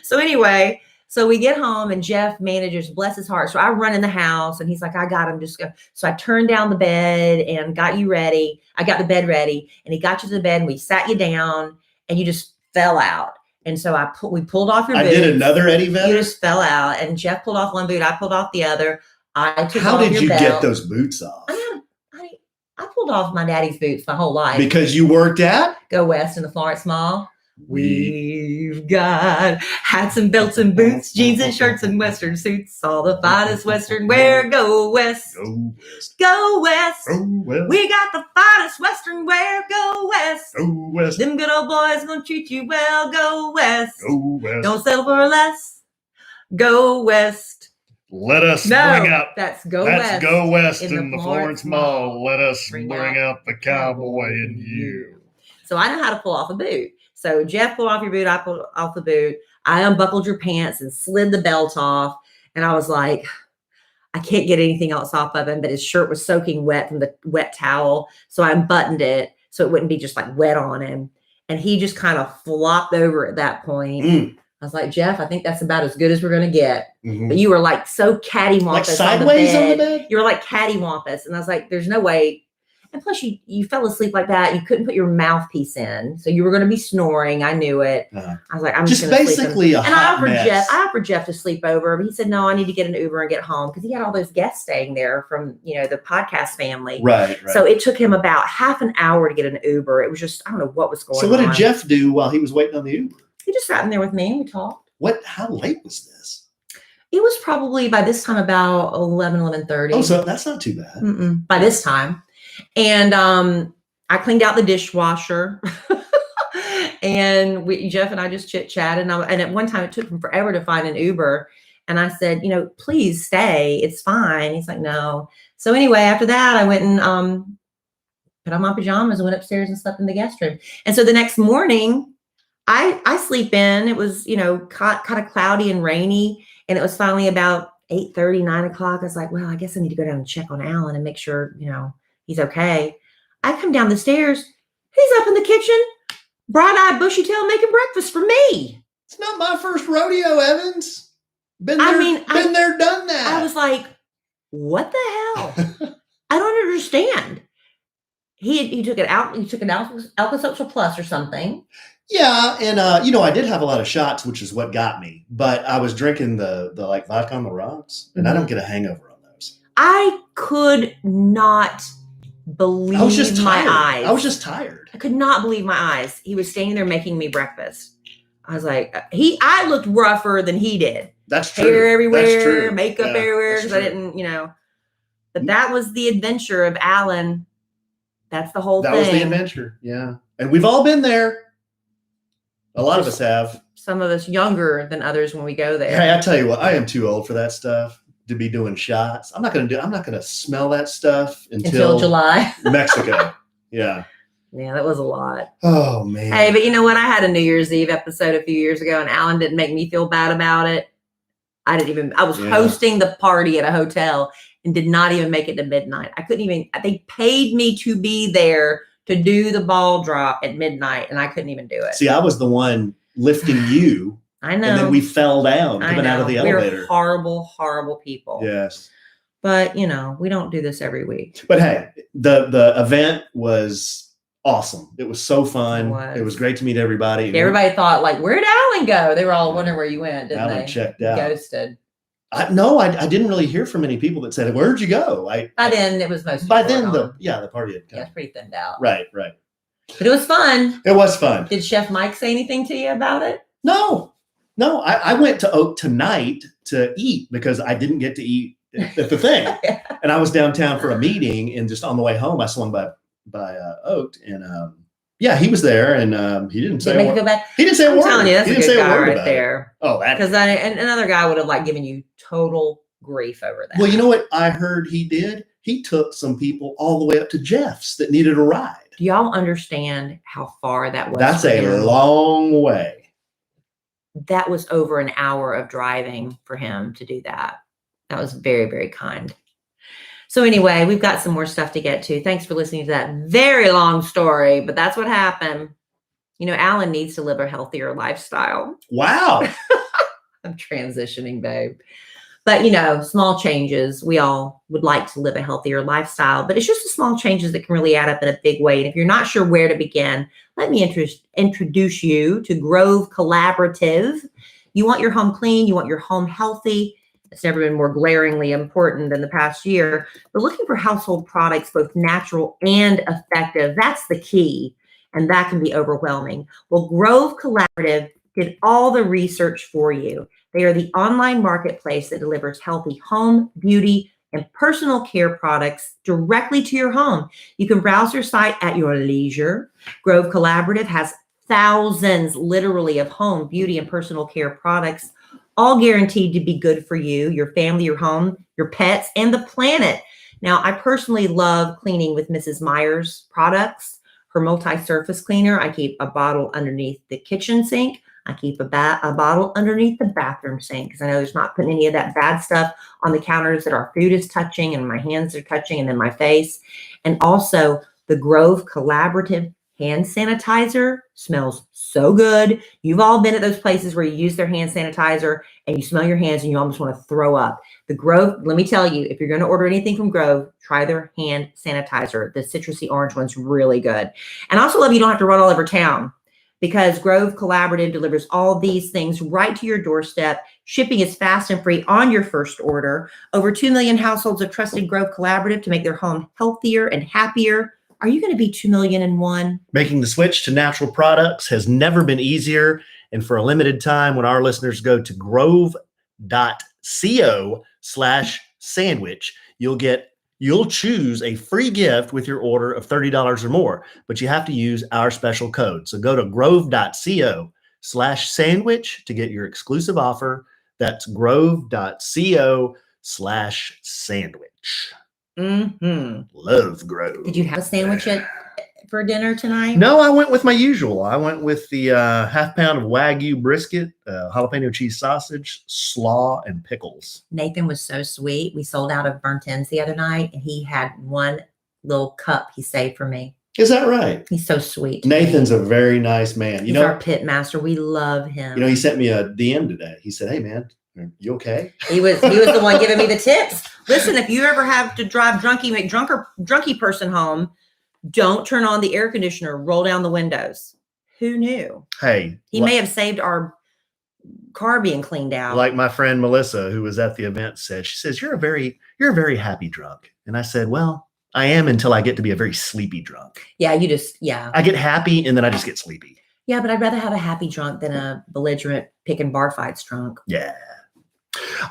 So anyway. So we get home and Jeff manages, bless his heart. So I run in the house and he's like, I got him. Just go. So I turned down the bed and got you ready. I got the bed ready and he got you to the bed and we sat you down and you just fell out. And so we pulled off your boots. I did another Eddie Vedder. You just fell out and Jeff pulled off one boot. I pulled off the other. I took How off did your you belt. get those boots off? I pulled off my daddy's boots my whole life. Because you worked at? Go West in the Florence Mall. We've got hats and belts and boots, jeans and shirts and Western suits, all the finest Western wear. Go West. Go West. Go West. Go West. We got the finest Western wear. Go West. Go West. Them good old boys gonna treat you well. Go West. Go West. Don't settle for less. Go West. Let us bring out. That's Go West. That's Go West in the Florence Mall. Let us bring out the cowboy in you. So I know how to pull off a boot. So Jeff pulled off your boot, I pulled off the boot. I unbuckled your pants and slid the belt off. And I was like, I can't get anything else off of him, but his shirt was soaking wet from the wet towel. So I unbuttoned it so it wouldn't be just like wet on him. And he just kind of flopped over at that point. I was like, Jeff, I think that's about as good as we're going to get. But you were like so cattywampus like sideways on the bed? You were like cattywampus. And I was like, there's no way. And plus, you fell asleep like that. You couldn't put your mouthpiece in, so you were going to be snoring. I knew it. I was like, I'm just going to basically sleep. And I offered Jeff to sleep over, but he said, no, I need to get an Uber and get home because he had all those guests staying there from the podcast family. Right. So it took him about half an hour to get an Uber. It was just I don't know what was going on. So what did Jeff do while he was waiting on the Uber? He just sat in there with me and we talked. How late was this? It was probably by this time about 11:30. Oh, so that's not too bad. By this time. And I cleaned out the dishwasher and Jeff and I just chit chatted. And at one time it took him forever to find an Uber. And I said, please stay. It's fine. He's like, no. So anyway, after that, I went and put on my pajamas and went upstairs and slept in the guest room. And so the next morning I sleep in. It was, kind of cloudy and rainy. And it was finally about 8:30, 9 o'clock. I was like, well, I guess I need to go down and check on Alan and make sure, he's okay. I come down the stairs. He's up in the kitchen, bright-eyed, bushy-tailed, making breakfast for me. It's not my first rodeo, Evans. Been there, done that. I was like, what the hell? I don't understand. He took it out. He took an Alka-Seltzer Plus or something. Yeah, and I did have a lot of shots, which is what got me. But I was drinking the like vodka on the rocks, and I don't get a hangover on those. I could not believe my eyes. I was just tired. I could not believe my eyes. He was standing there making me breakfast. I was like, I looked rougher than he did. That's true. Hair everywhere, that's true. makeup everywhere, because I didn't, But that was the adventure of Alan. That's the whole thing. That was the adventure, yeah. And we've all been there. A lot of us have. Some of us younger than others when we go there. Hey, I tell you what, I am too old for that stuff to be doing shots. I'm not gonna smell that stuff until July. Mexico. Yeah. Yeah, that was a lot. Oh man. Hey, but you know what? I had a New Year's Eve episode a few years ago, and Alan didn't make me feel bad about it. I was hosting the party at a hotel and did not even make it to midnight. They paid me to be there to do the ball drop at midnight, and I couldn't even do it. See, I was the one lifting you. I know. And then we fell down coming out of the elevator. We were horrible, horrible people. Yes. But, we don't do this every week. But hey, the event was awesome. It was so fun. It was great to meet everybody. Everybody thought, like, where'd Alan go? They were all wondering where you went, didn't Alan they? Checked out. Ghosted. I didn't really hear from many people that said, "Where'd you go?" By then, it was most. By then, the party had come. Yeah, it's pretty thinned out. Right. But it was fun. It was fun. Did Chef Mike say anything to you about it? No. I went to Oak tonight to eat because I didn't get to eat at the thing, and I was downtown for a meeting, and just on the way home, I swung by Oak, and he was there, and he didn't say a word. He didn't say a word. I'm telling you, that's he a didn't good say guy a word right there. Oh, that because another guy would have given you total grief over that. Well, you know what I heard he did? He took some people all the way up to Jeff's that needed a ride. Do y'all understand how far that was? That's a long way. That was over an hour of driving for him to do that. That was very, very kind. So anyway, we've got some more stuff to get to. Thanks for listening to that very long story, but that's what happened. Alan needs to live a healthier lifestyle. Wow. I'm transitioning, babe. But, small changes. We all would like to live a healthier lifestyle, but it's just the small changes that can really add up in a big way. And if you're not sure where to begin, let me introduce you to Grove Collaborative. You want your home clean. You want your home healthy. It's never been more glaringly important than the past year. But looking for household products, both natural and effective, that's the key. And that can be overwhelming. Well, Grove Collaborative did all the research for you. They are the online marketplace that delivers healthy home, beauty, and personal care products directly to your home. You can browse your site at your leisure. Grove Collaborative has thousands, literally, of home, beauty, and personal care products, all guaranteed to be good for you, your family, your home, your pets, and the planet. Now, I personally love cleaning with Mrs. Meyer's products. Her multi-surface cleaner, I keep a bottle underneath the kitchen sink. I keep a bottle underneath the bathroom sink because I know there's not putting any of that bad stuff on the counters that our food is touching and my hands are touching and then my face. And also the Grove Collaborative hand sanitizer smells so good. You've all been at those places where you use their hand sanitizer and you smell your hands and you almost want to throw up. The Grove, let me tell you, if you're going to order anything from Grove, try their hand sanitizer. The citrusy orange one's really good. And I also love you don't have to run all over town, because Grove Collaborative delivers all these things right to your doorstep. Shipping is fast and free on your first order. Over 2 million households have trusted Grove Collaborative to make their home healthier and happier. Are you going to be 2 million and one? Making the switch to natural products has never been easier. And for a limited time, when our listeners go to grove.co/sandwich, you'll choose a free gift with your order of $30 or more, but you have to use our special code. So go to grove.co/sandwich to get your exclusive offer. That's grove.co/sandwich. Mm-hmm. Love Grove. Did you have a sandwich for dinner tonight? No, I went with my usual. I went with the half pound of Wagyu brisket, jalapeno cheese sausage, slaw, and pickles. Nathan was so sweet. We sold out of burnt ends the other night, and he had one little cup he saved for me. Is that right? He's so sweet. Nathan's a very nice man. He's our pit master. We love him. He sent me a DM today. He said, "Hey, man, you okay?" He was the one giving me the tips. Listen, if you ever have to drive drunky person home, Don't turn on the air conditioner, roll down the windows. Who knew? Hey, He may have saved our car being cleaned out. Like my friend Melissa, who was at the event, said, she says, you're a very happy drunk. And I said, well, I am until I get to be a very sleepy drunk. Yeah, I get happy and then I just get sleepy. Yeah, but I'd rather have a happy drunk than a belligerent picking bar fights drunk. Yeah.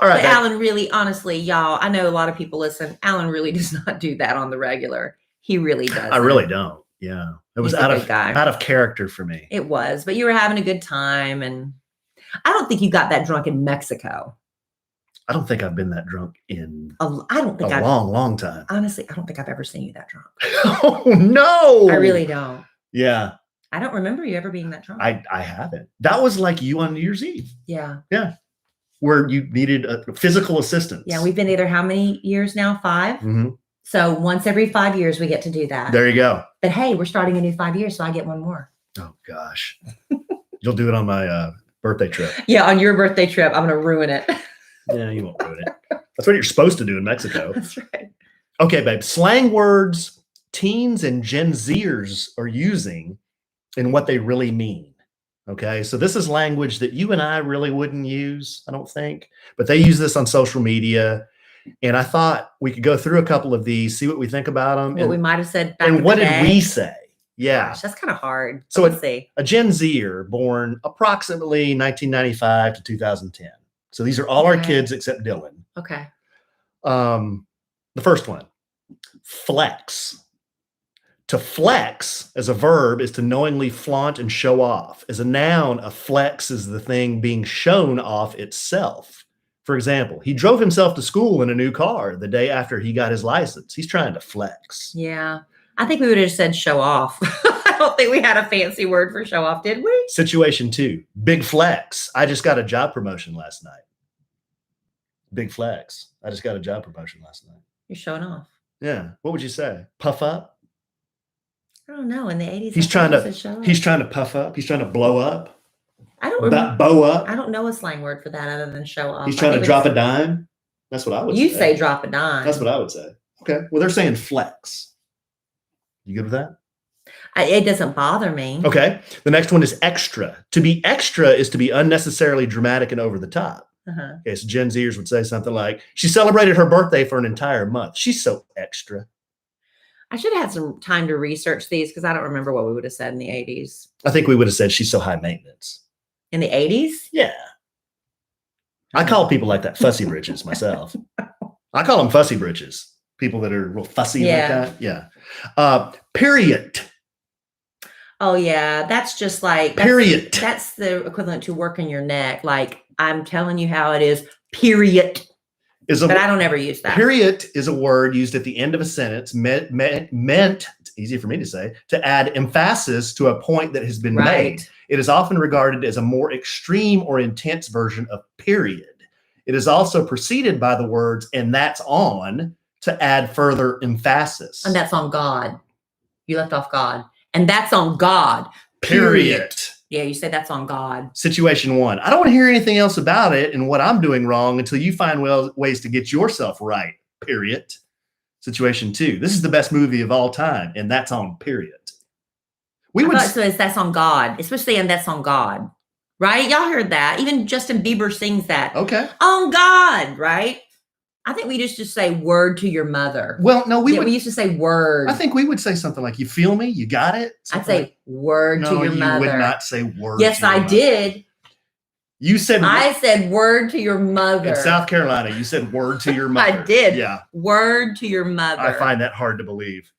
All right. But Alan really, honestly, y'all, I know a lot of people listen. Alan really does not do that on the regular. He really does. I really don't. Yeah. It was out of character for me. It was, but you were having a good time. And I don't think you got that drunk in Mexico. I don't think I've been that drunk in a long time. Honestly, I don't think I've ever seen you that drunk. Oh, no. I really don't. Yeah. I don't remember you ever being that drunk. I haven't. That was like you on New Year's Eve. Yeah. Yeah. Where you needed a physical assistance. Yeah. We've been together how many years now? 5? Mm-hmm. So once every 5 years, we get to do that. There you go. But hey, we're starting a new 5 years, so I get one more. Oh, gosh. You'll do it on my birthday trip. Yeah, on your birthday trip. I'm going to ruin it. Yeah, you won't ruin it. That's what you're supposed to do in Mexico. That's right. Okay, babe. Slang words teens and Gen Zers are using and what they really mean. Okay, so this is language that you and I really wouldn't use, I don't think. But they use this on social media. And I thought we could go through a couple of these, see what we think about them. What we might have said back in the day. And what did we say? Yeah. Gosh, that's kind of hard. So let's see. A Gen Zer born approximately 1995 to 2010. So these are all our kids except Dylan. Okay. The first one, flex. To flex as a verb is to knowingly flaunt and show off. As a noun, a flex is the thing being shown off itself. For example, he drove himself to school in a new car the day after he got his license. He's trying to flex. Yeah. I think we would have said show off. I don't think we had a fancy word for show off, did we? Situation 2, big flex. I just got a job promotion last night. Big flex. I just got a job promotion last night. You're showing off. Yeah. What would you say? Puff up? I don't know. In the 80s, he's trying to puff up. He's trying to blow up. I don't remember. Bow up. I don't know a slang word for that other than show off. He's trying to drop a dime. That's what I would say. You say drop a dime. That's what I would say. Okay. Well, they're saying flex. You good with that? It doesn't bother me. Okay. The next one is extra. To be extra is to be unnecessarily dramatic and over the top. Uh-huh. Okay, so Gen Zers would say something like, she celebrated her birthday for an entire month. She's so extra. I should have had some time to research these because I don't remember what we would have said in the 80s. I think we would have said she's so high maintenance. In the 80s? Yeah. I call people like that fussy britches myself. I call them fussy britches. People that are real fussy like that. Yeah. Period. Oh, yeah. That's just like... Period. That's the equivalent to working your neck. Like, I'm telling you how it is. Period. But I don't ever use that. Period is a word used at the end of a sentence meant, it's easy for me to say, to add emphasis to a point that has been made. It is often regarded as a more extreme or intense version of period. It is also preceded by the words, and that's on, to add further emphasis. And that's on God. You left off God. And that's on God. Period. Yeah, you said that's on God. Situation 1. I don't want to hear anything else about it and what I'm doing wrong until you find ways to get yourself right. Period. Situation 2. This is the best movie of all time, and that's on period. That's on God, especially and that's on God, right? Y'all heard that. Even Justin Bieber sings that. Okay. On God, right? I think we just say word to your mother. Well, no, we used to say word. I think we would say something like, you feel me? You got it? I'd say word to your mother. No, you would not say word Yes, to your I mother. did. You said... I said word to your mother. In South Carolina, you said word to your mother. I did. Yeah. Word to your mother. I find that hard to believe.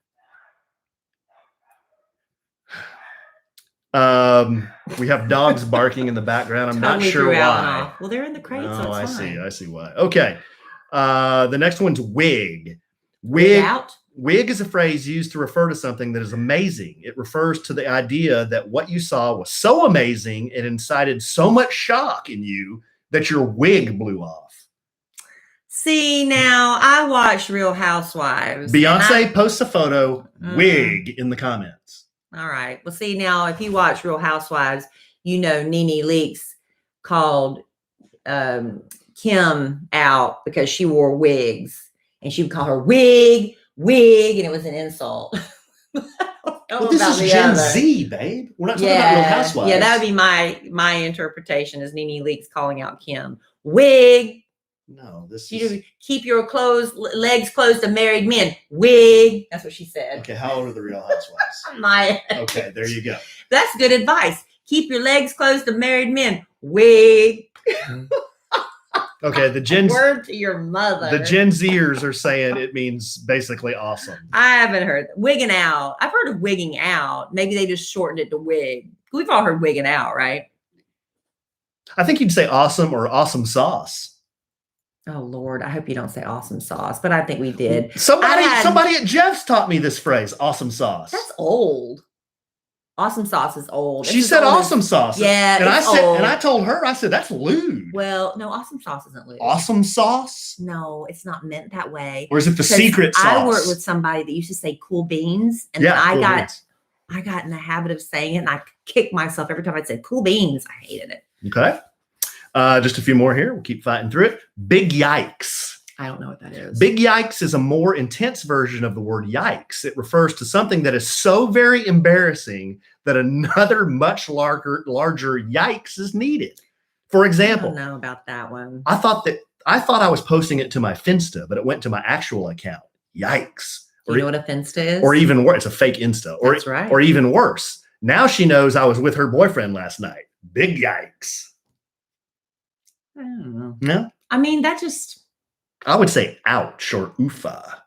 We have dogs barking in the background. I'm not sure why. Well, they're in the crate, so it's fine. I see why. Okay. The next one's wig. Wig out? Wig is a phrase used to refer to something that is amazing. It refers to the idea that what you saw was so amazing, it incited so much shock in you that your wig blew off. See, now I watched Real Housewives. Beyonce posts a photo, wig in the comments. All right. Well, see, now if you watch Real Housewives, you know Nene Leakes called Kim out because she wore wigs. And she would call her wig, and it was an insult. Well, this is Gen Z, babe. We're not talking about Real Housewives. Yeah, that would be my interpretation is Nene Leakes calling out Kim. Wig. No, this is... Keep your legs closed to married men. Wig. That's what she said. Okay, how old are the Real Housewives? Okay, there you go. That's good advice. Keep your legs closed to married men. Wig. Okay, word to your mother. The Gen Zers are saying it means basically awesome. I haven't heard wigging out. I've heard of wigging out. Maybe they just shortened it to wig. We've all heard wigging out, right? I think you'd say awesome or awesome sauce. Oh Lord, I hope you don't say awesome sauce, but I think we did. Somebody at Jeff's taught me this phrase, awesome sauce. That's old. Awesome sauce is old. She said awesome sauce. Yeah, and I told her, I said, that's lewd. Well, no, awesome sauce isn't lewd. Awesome sauce? No, it's not meant that way. Or is it the secret sauce? I worked with somebody that used to say cool beans, and then I got in the habit of saying it, and I kicked myself every time I said cool beans. I hated it. Okay. Just a few more here. We'll keep fighting through it. Big yikes. I don't know what that is. Big yikes is a more intense version of the word yikes. It refers to something that is so very embarrassing that another much larger yikes is needed. For example, I don't know about that one. I thought I was posting it to my Finsta, but it went to my actual account. Yikes. Do you know what a Finsta is? Or even worse, it's a fake Insta. That's right. Or even worse. Now she knows I was with her boyfriend last night. Big yikes. I don't know. No? I mean, I would say ouch or oofa.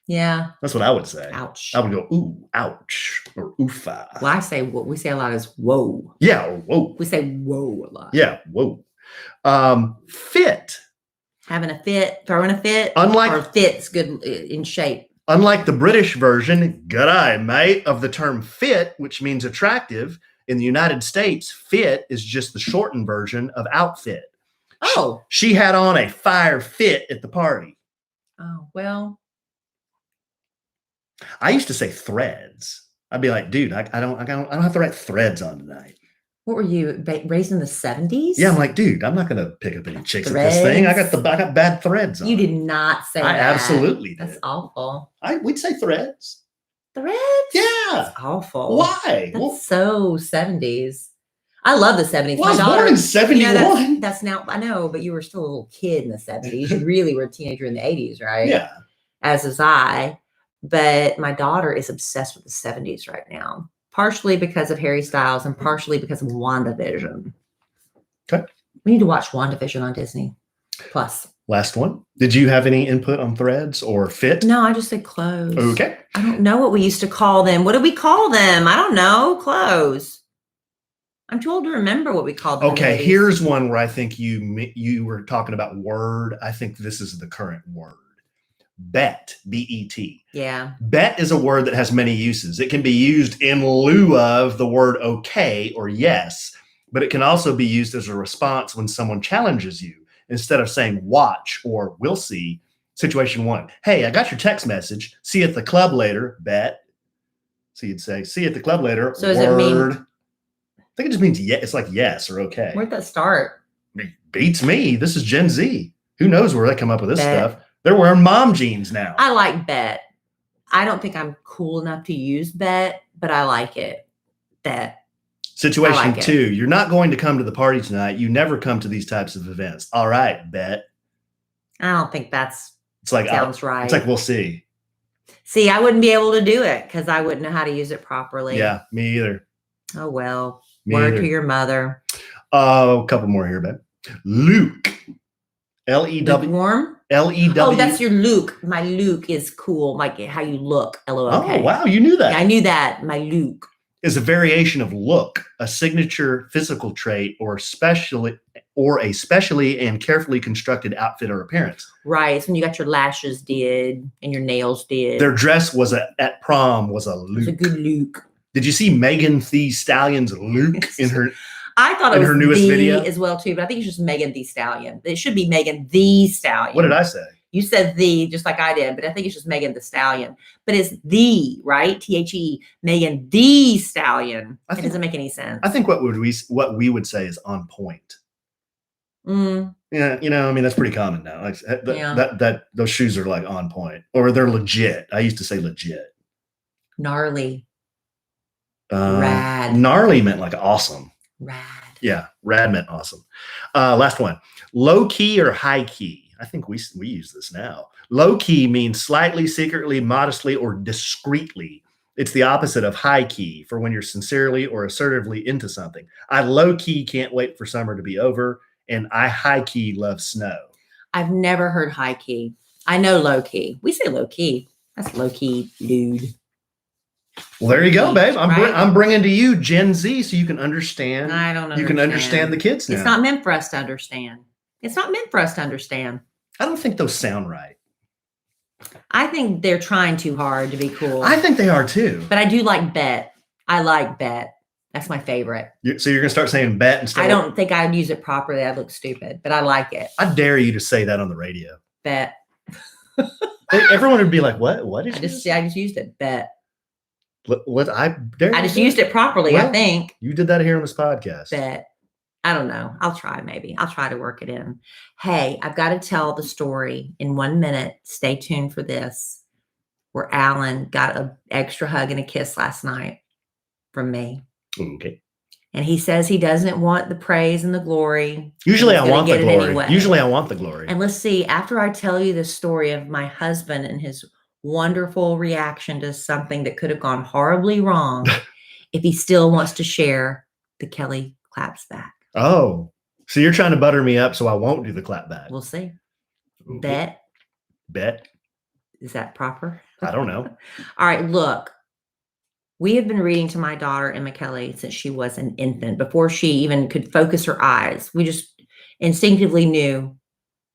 Yeah. That's what I would say. Ouch. I would go, ooh, ouch, or oofa. Well, what we say a lot is whoa. Yeah, or whoa. We say whoa a lot. Yeah, whoa. Fit. Having a fit, throwing a fit. Or fit's good in shape. Unlike the British version, good eye, mate, of the term fit, which means attractive, in the United States, fit is just the shortened version of outfit. Oh. She had on a fire fit at the party. Oh, well. I used to say threads. I'd be like, dude, I don't have to write threads on tonight. What were you raised in the 70s? Yeah, I'm like, dude, I'm not gonna pick up any chicks with this thing. I got bad threads on. You did not say that. I absolutely did. That's awful. We'd say threads. Threads? Yeah. That's awful. Why? That's so 70s. I love the 70s. Well, I was born in 71. That's now, I know, but you were still a little kid in the 70s. You really were a teenager in the 80s, right? Yeah. As is I. But my daughter is obsessed with the 70s right now, partially because of Harry Styles and partially because of WandaVision. Okay. We need to watch WandaVision on Disney Plus. Last one. Did you have any input on threads or fit? No, I just said clothes. Okay. I don't know what we used to call them. What did we call them? I don't know. Clothes. I'm too old to remember what we called them. Okay, here's one where I think you were talking about word. I think this is the current word. Bet, B-E-T. Yeah. Bet is a word that has many uses. It can be used in lieu of the word okay or yes, but it can also be used as a response when someone challenges you. Instead of saying watch or we'll see, situation one. Hey, I got your text message. See you at the club later. Bet. So you'd say, see you at the club later. So does it mean? I think it just means yeah. It's like yes or okay. Where'd that start? Beats me. This is Gen Z. Who knows where they come up with this stuff? They're wearing mom jeans now. I like bet. I don't think I'm cool enough to use bet, but I like it. Bet. Situation two. You're not going to come to the party tonight. You never come to these types of events. All right, bet. I don't think sounds right. It's like we'll see. See, I wouldn't be able to do it because I wouldn't know how to use it properly. Yeah, me either. Oh well. Word to your mother. A couple more here, babe. Luke. L-E-W. Warm? L-E-W. Oh, that's your Luke. My Luke is cool. Like how you look. L-O-O-K. Oh, wow. You knew that. Yeah, I knew that. My Luke. Is a variation of look, a signature physical trait, or a specially and carefully constructed outfit or appearance. Right. It's when you got your lashes did and your nails did. Their dress was at prom was a Luke. It's a good Luke. Did you see Megan Thee Stallion's Luke in her? I thought it was her newest video as well too, but I think it's just Megan Thee Stallion. It should be Megan Thee Stallion. What did I say? You said the just like I did, but I think it's just Megan Thee Stallion. But it's the right T-H-E Megan Thee Stallion. It doesn't make any sense. I think what we would say is on point. Mm. Yeah, I mean that's pretty common now. Like that those shoes are like on point or they're legit. I used to say legit. Gnarly. Rad. Gnarly meant like awesome. Rad. Yeah, rad meant awesome. Last one. Low key or high key? I think we use this now. Low key means slightly, secretly, modestly, or discreetly. It's the opposite of high key for when you're sincerely or assertively into something. I low key can't wait for summer to be over, and I high key love snow. I've never heard high key. I know low key. We say low key. That's low key, dude. Well, there you go, babe. I'm bringing to you Gen Z so you can understand. I don't understand. You can understand the kids now. It's not meant for us to understand. It's not meant for us to understand. I don't think those sound right. I think they're trying too hard to be cool. I think they are too. But I do like bet. I like bet. That's my favorite. So you're going to start saying bet instead? I don't think I'd use it properly. I'd look stupid, but I like it. I dare you to say that on the radio. Bet. Everyone would be like, what? What is this? I just used it. Bet. What I dare I just used it properly, I think. You did that here on this podcast. Bet. I don't know. I'll try maybe. I'll try to work it in. Hey, I've got to tell the story in 1 minute. Stay tuned for this. Where Alan got an extra hug and a kiss last night from me. Okay. And he says he doesn't want the praise and the glory. Usually I want the glory. Anyway. Usually I want the glory. And let's see, after I tell you the story of my husband and his wonderful reaction to something that could have gone horribly wrong, if he still wants to share the Kellie claps back. Oh, so you're trying to butter me up so I won't do the clap back. We'll see. Okay. Bet. Bet. Is that proper? I don't know. All right, look. We have been reading to my daughter, Emma Kellie, since she was an infant, before she even could focus her eyes. We just instinctively knew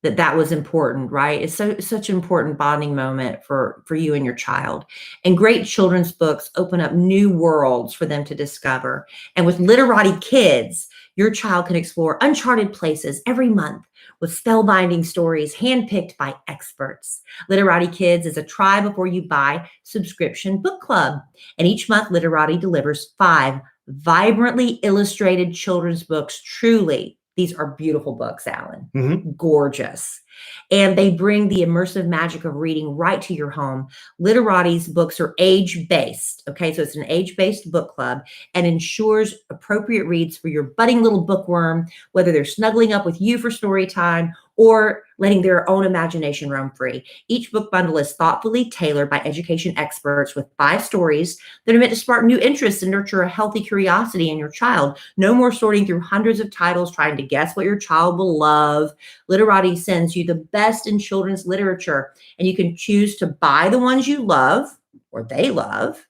that was important, right? It's such an important bonding moment for you and your child. And great children's books open up new worlds for them to discover. And with Literati Kids, your child can explore uncharted places every month with spellbinding stories handpicked by experts. Literati Kids is a try before you buy subscription book club. And each month, Literati delivers 5 vibrantly illustrated children's books. Truly, these are beautiful books, Alan. Mm-hmm. Gorgeous. And they bring the immersive magic of reading right to your home. Literati's books are age-based. Okay, so it's an age-based book club and ensures appropriate reads for your budding little bookworm, whether they're snuggling up with you for story time or letting their own imagination roam free. Each book bundle is thoughtfully tailored by education experts with 5 stories that are meant to spark new interests and nurture a healthy curiosity in your child. No more sorting through hundreds of titles trying to guess what your child will love. Literati sends you the best in children's literature, and you can choose to buy the ones you love or they love,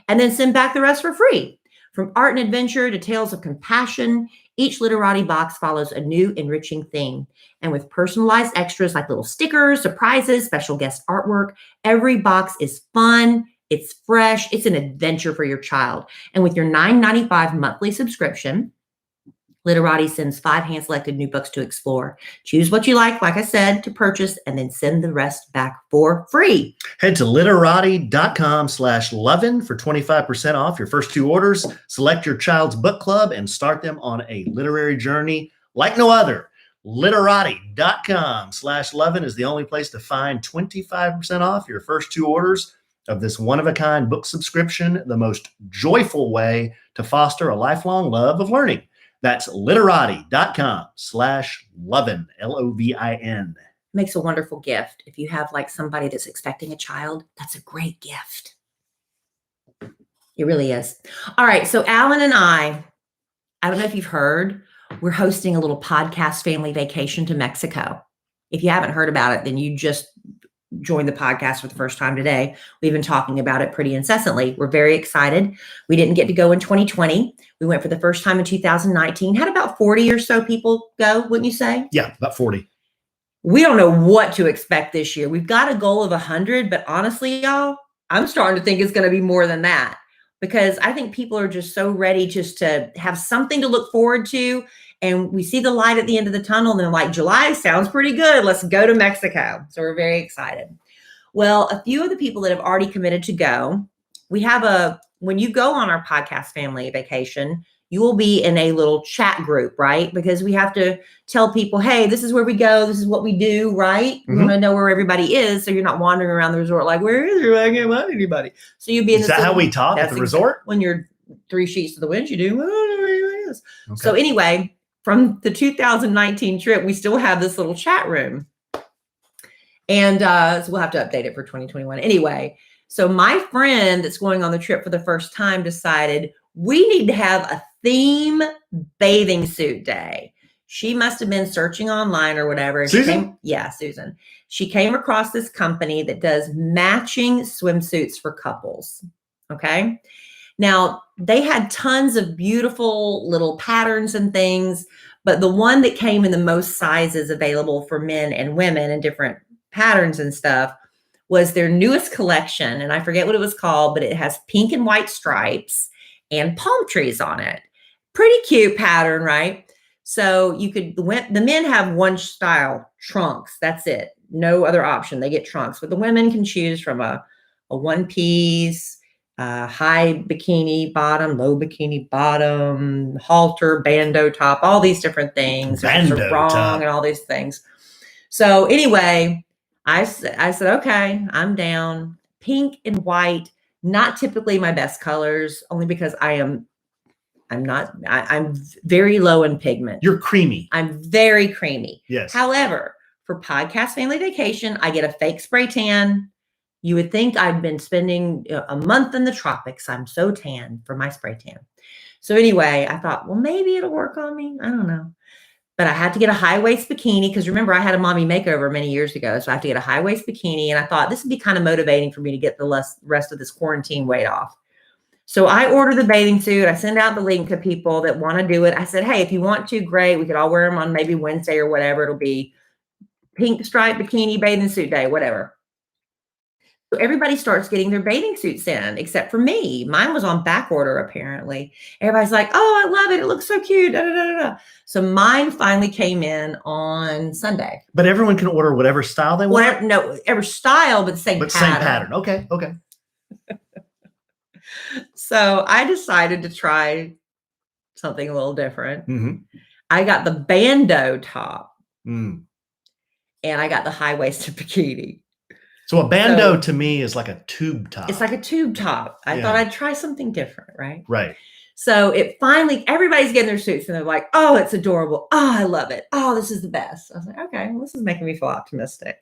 and then send back the rest for free. From art and adventure to tales of compassion, each Literati box follows a new enriching theme. And with personalized extras like little stickers, surprises, special guest artwork, every box is fun, it's fresh, it's an adventure for your child. And with your $9.95 monthly subscription, Literati sends 5 hand-selected new books to explore. Choose what you like I said, to purchase, and then send the rest back for free. Head to literati.com/lovin for 25% off your first 2 orders. Select your child's book club and start them on a literary journey like no other. Literati.com/lovin is the only place to find 25% off your first 2 orders of this one-of-a-kind book subscription, the most joyful way to foster a lifelong love of learning. That's literati.com/lovin, Lovin. Makes a wonderful gift. If you have like somebody that's expecting a child, that's a great gift. It really is. All right. So Alan and I don't know if you've heard, we're hosting a little podcast family vacation to Mexico. If you haven't heard about it, then you just joined the podcast for the first time today. We've been talking about it pretty incessantly. We're very excited. We didn't get to go in 2020. We went for the first time in 2019. Had about 40 or so people go, wouldn't you say? Yeah, about 40. We don't know what to expect this year. We've got a goal of 100, but honestly, y'all, I'm starting to think it's going to be more than that, because I think people are just so ready just to have something to look forward to. And we see the light at the end of the tunnel and they're like, July sounds pretty good. Let's go to Mexico. So we're very excited. Well, a few of the people that have already committed to go, we have when you go on our podcast family vacation, you will be in a little chat group, right? Because we have to tell people, hey, this is where we go. This is what we do, right? You want to know where everybody is. So you're not wandering around the resort like, where is everybody? I can't find anybody. So you'll be in Is that how we talk at the resort? When you're 3 sheets to the wind, you do, where is. Okay. So anyway, from the 2019 trip, we still have this little chat room. And so we'll have to update it for 2021. Anyway, so my friend that's going on the trip for the first time decided we need to have a theme bathing suit day. She must have been searching online or whatever. Susan? Susan. She came across this company that does matching swimsuits for couples. Okay. Now, they had tons of beautiful little patterns and things, but the one that came in the most sizes available for men and women and different patterns and stuff was their newest collection. And I forget what it was called, but it has pink and white stripes and palm trees on it. Pretty cute pattern, right? So you could, the men have one style, trunks. That's it. No other option. They get trunks, but the women can choose from a one piece, high bikini bottom, low bikini bottom, halter, bandeau top, all these different things. Bandeau top. And all these things. So anyway, I said, okay, I'm down. Pink and white, not typically my best colors, only because I'm very low in pigment. You're creamy. I'm very creamy. Yes. However, for Podcast Family Vacation, I get a fake spray tan. You would think I'd been spending a month in the tropics. I'm so tan for my spray tan. So anyway, I thought, well, maybe it'll work on me. I don't know. But I had to get a high waist bikini because remember, I had a mommy makeover many years ago. So I have to get a high waist bikini. And I thought this would be kind of motivating for me to get the rest of this quarantine weight off. So I order the bathing suit. I send out the link to people that want to do it. I said, hey, if you want to, great. We could all wear them on maybe Wednesday or whatever. It'll be pink striped bikini bathing suit day, whatever. So everybody starts getting their bathing suits in, except for me. Mine was on back order, apparently. Everybody's like, oh, I love it. It looks so cute. Da, da, da, da. So mine finally came in on Sunday. But everyone can order whatever style they want? Every style, but the same pattern. Same pattern. Okay. So I decided to try something a little different. Mm-hmm. I got the bandeau top. Mm. And I got the high-waisted bikini. So a bandeau to me is like a tube top. It's like a tube top. I thought I'd try something different, right? Right. So it finally, everybody's getting their suits and they're like, oh, it's adorable. Oh, I love it. Oh, this is the best. I was like, okay, well, this is making me feel optimistic,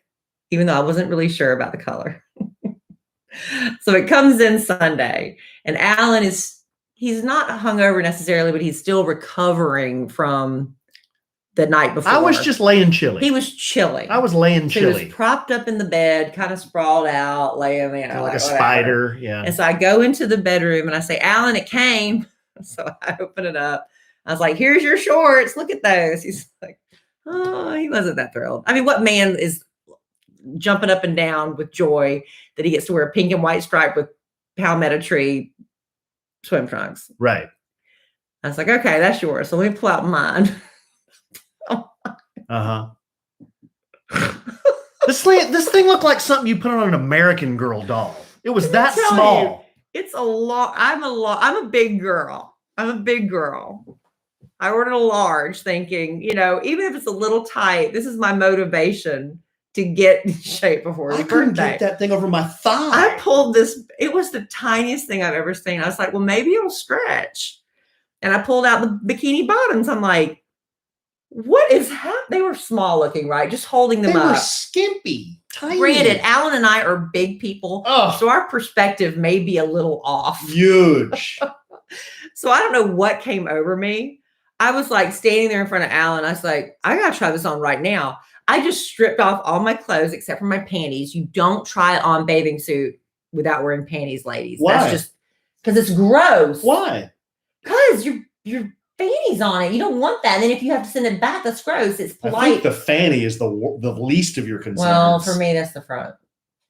even though I wasn't really sure about the color. So it comes in Sunday and Alan he's not hungover necessarily, but he's still recovering from the night before. I was just laying chilly. He was chilling. I was laying chilly. He was propped up in the bed, kind of sprawled out, laying there. Like a spider. Yeah. And so I go into the bedroom and I say, Alan, it came. So I open it up. I was like, here's your shorts. Look at those. He's like, oh, he wasn't that thrilled. I mean, what man is jumping up and down with joy that he gets to wear a pink and white stripe with palmetto tree swim trunks? Right. I was like, okay, that's yours. So let me pull out mine. Uh-huh. This thing looked like something you put on an American Girl doll. It was that small. It's a lot. I'm a big girl. I ordered a large thinking, even if it's a little tight, this is my motivation to get in shape before the birthday. I couldn't get that thing over my thigh. I pulled this. It was the tiniest thing I've ever seen. I was like, well, maybe it'll stretch. And I pulled out the bikini bottoms. I'm like, what is happening? They were small looking, right? Just holding them up. They were skimpy, tiny. Granted, Alan and I are big people, so our perspective may be a little off. Huge. So I don't know what came over me. I was like standing there in front of Alan. I was like, I got to try this on right now. I just stripped off all my clothes except for my panties. You don't try on bathing suit without wearing panties, ladies. Why? That's just because it's gross. Why? Because you're fannies on it. You don't want that. And then if you have to send it back, that's gross. It's polite. I think the fanny is the least of your concerns. Well, for me, that's the front.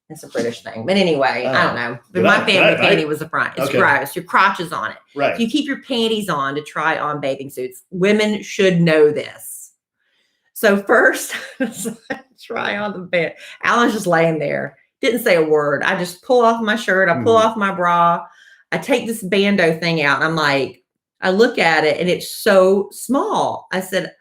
It's a British thing. But anyway, I don't know. But my family panty was the front. It's gross. Your crotch is on it. Right. If you keep your panties on to try on bathing suits, women should know this. So first, I try on the bed. Alan's just laying there. Didn't say a word. I just pull off my shirt. I pull off my bra. I take this bandeau thing out. And I'm like, I look at it and it's so small. I said,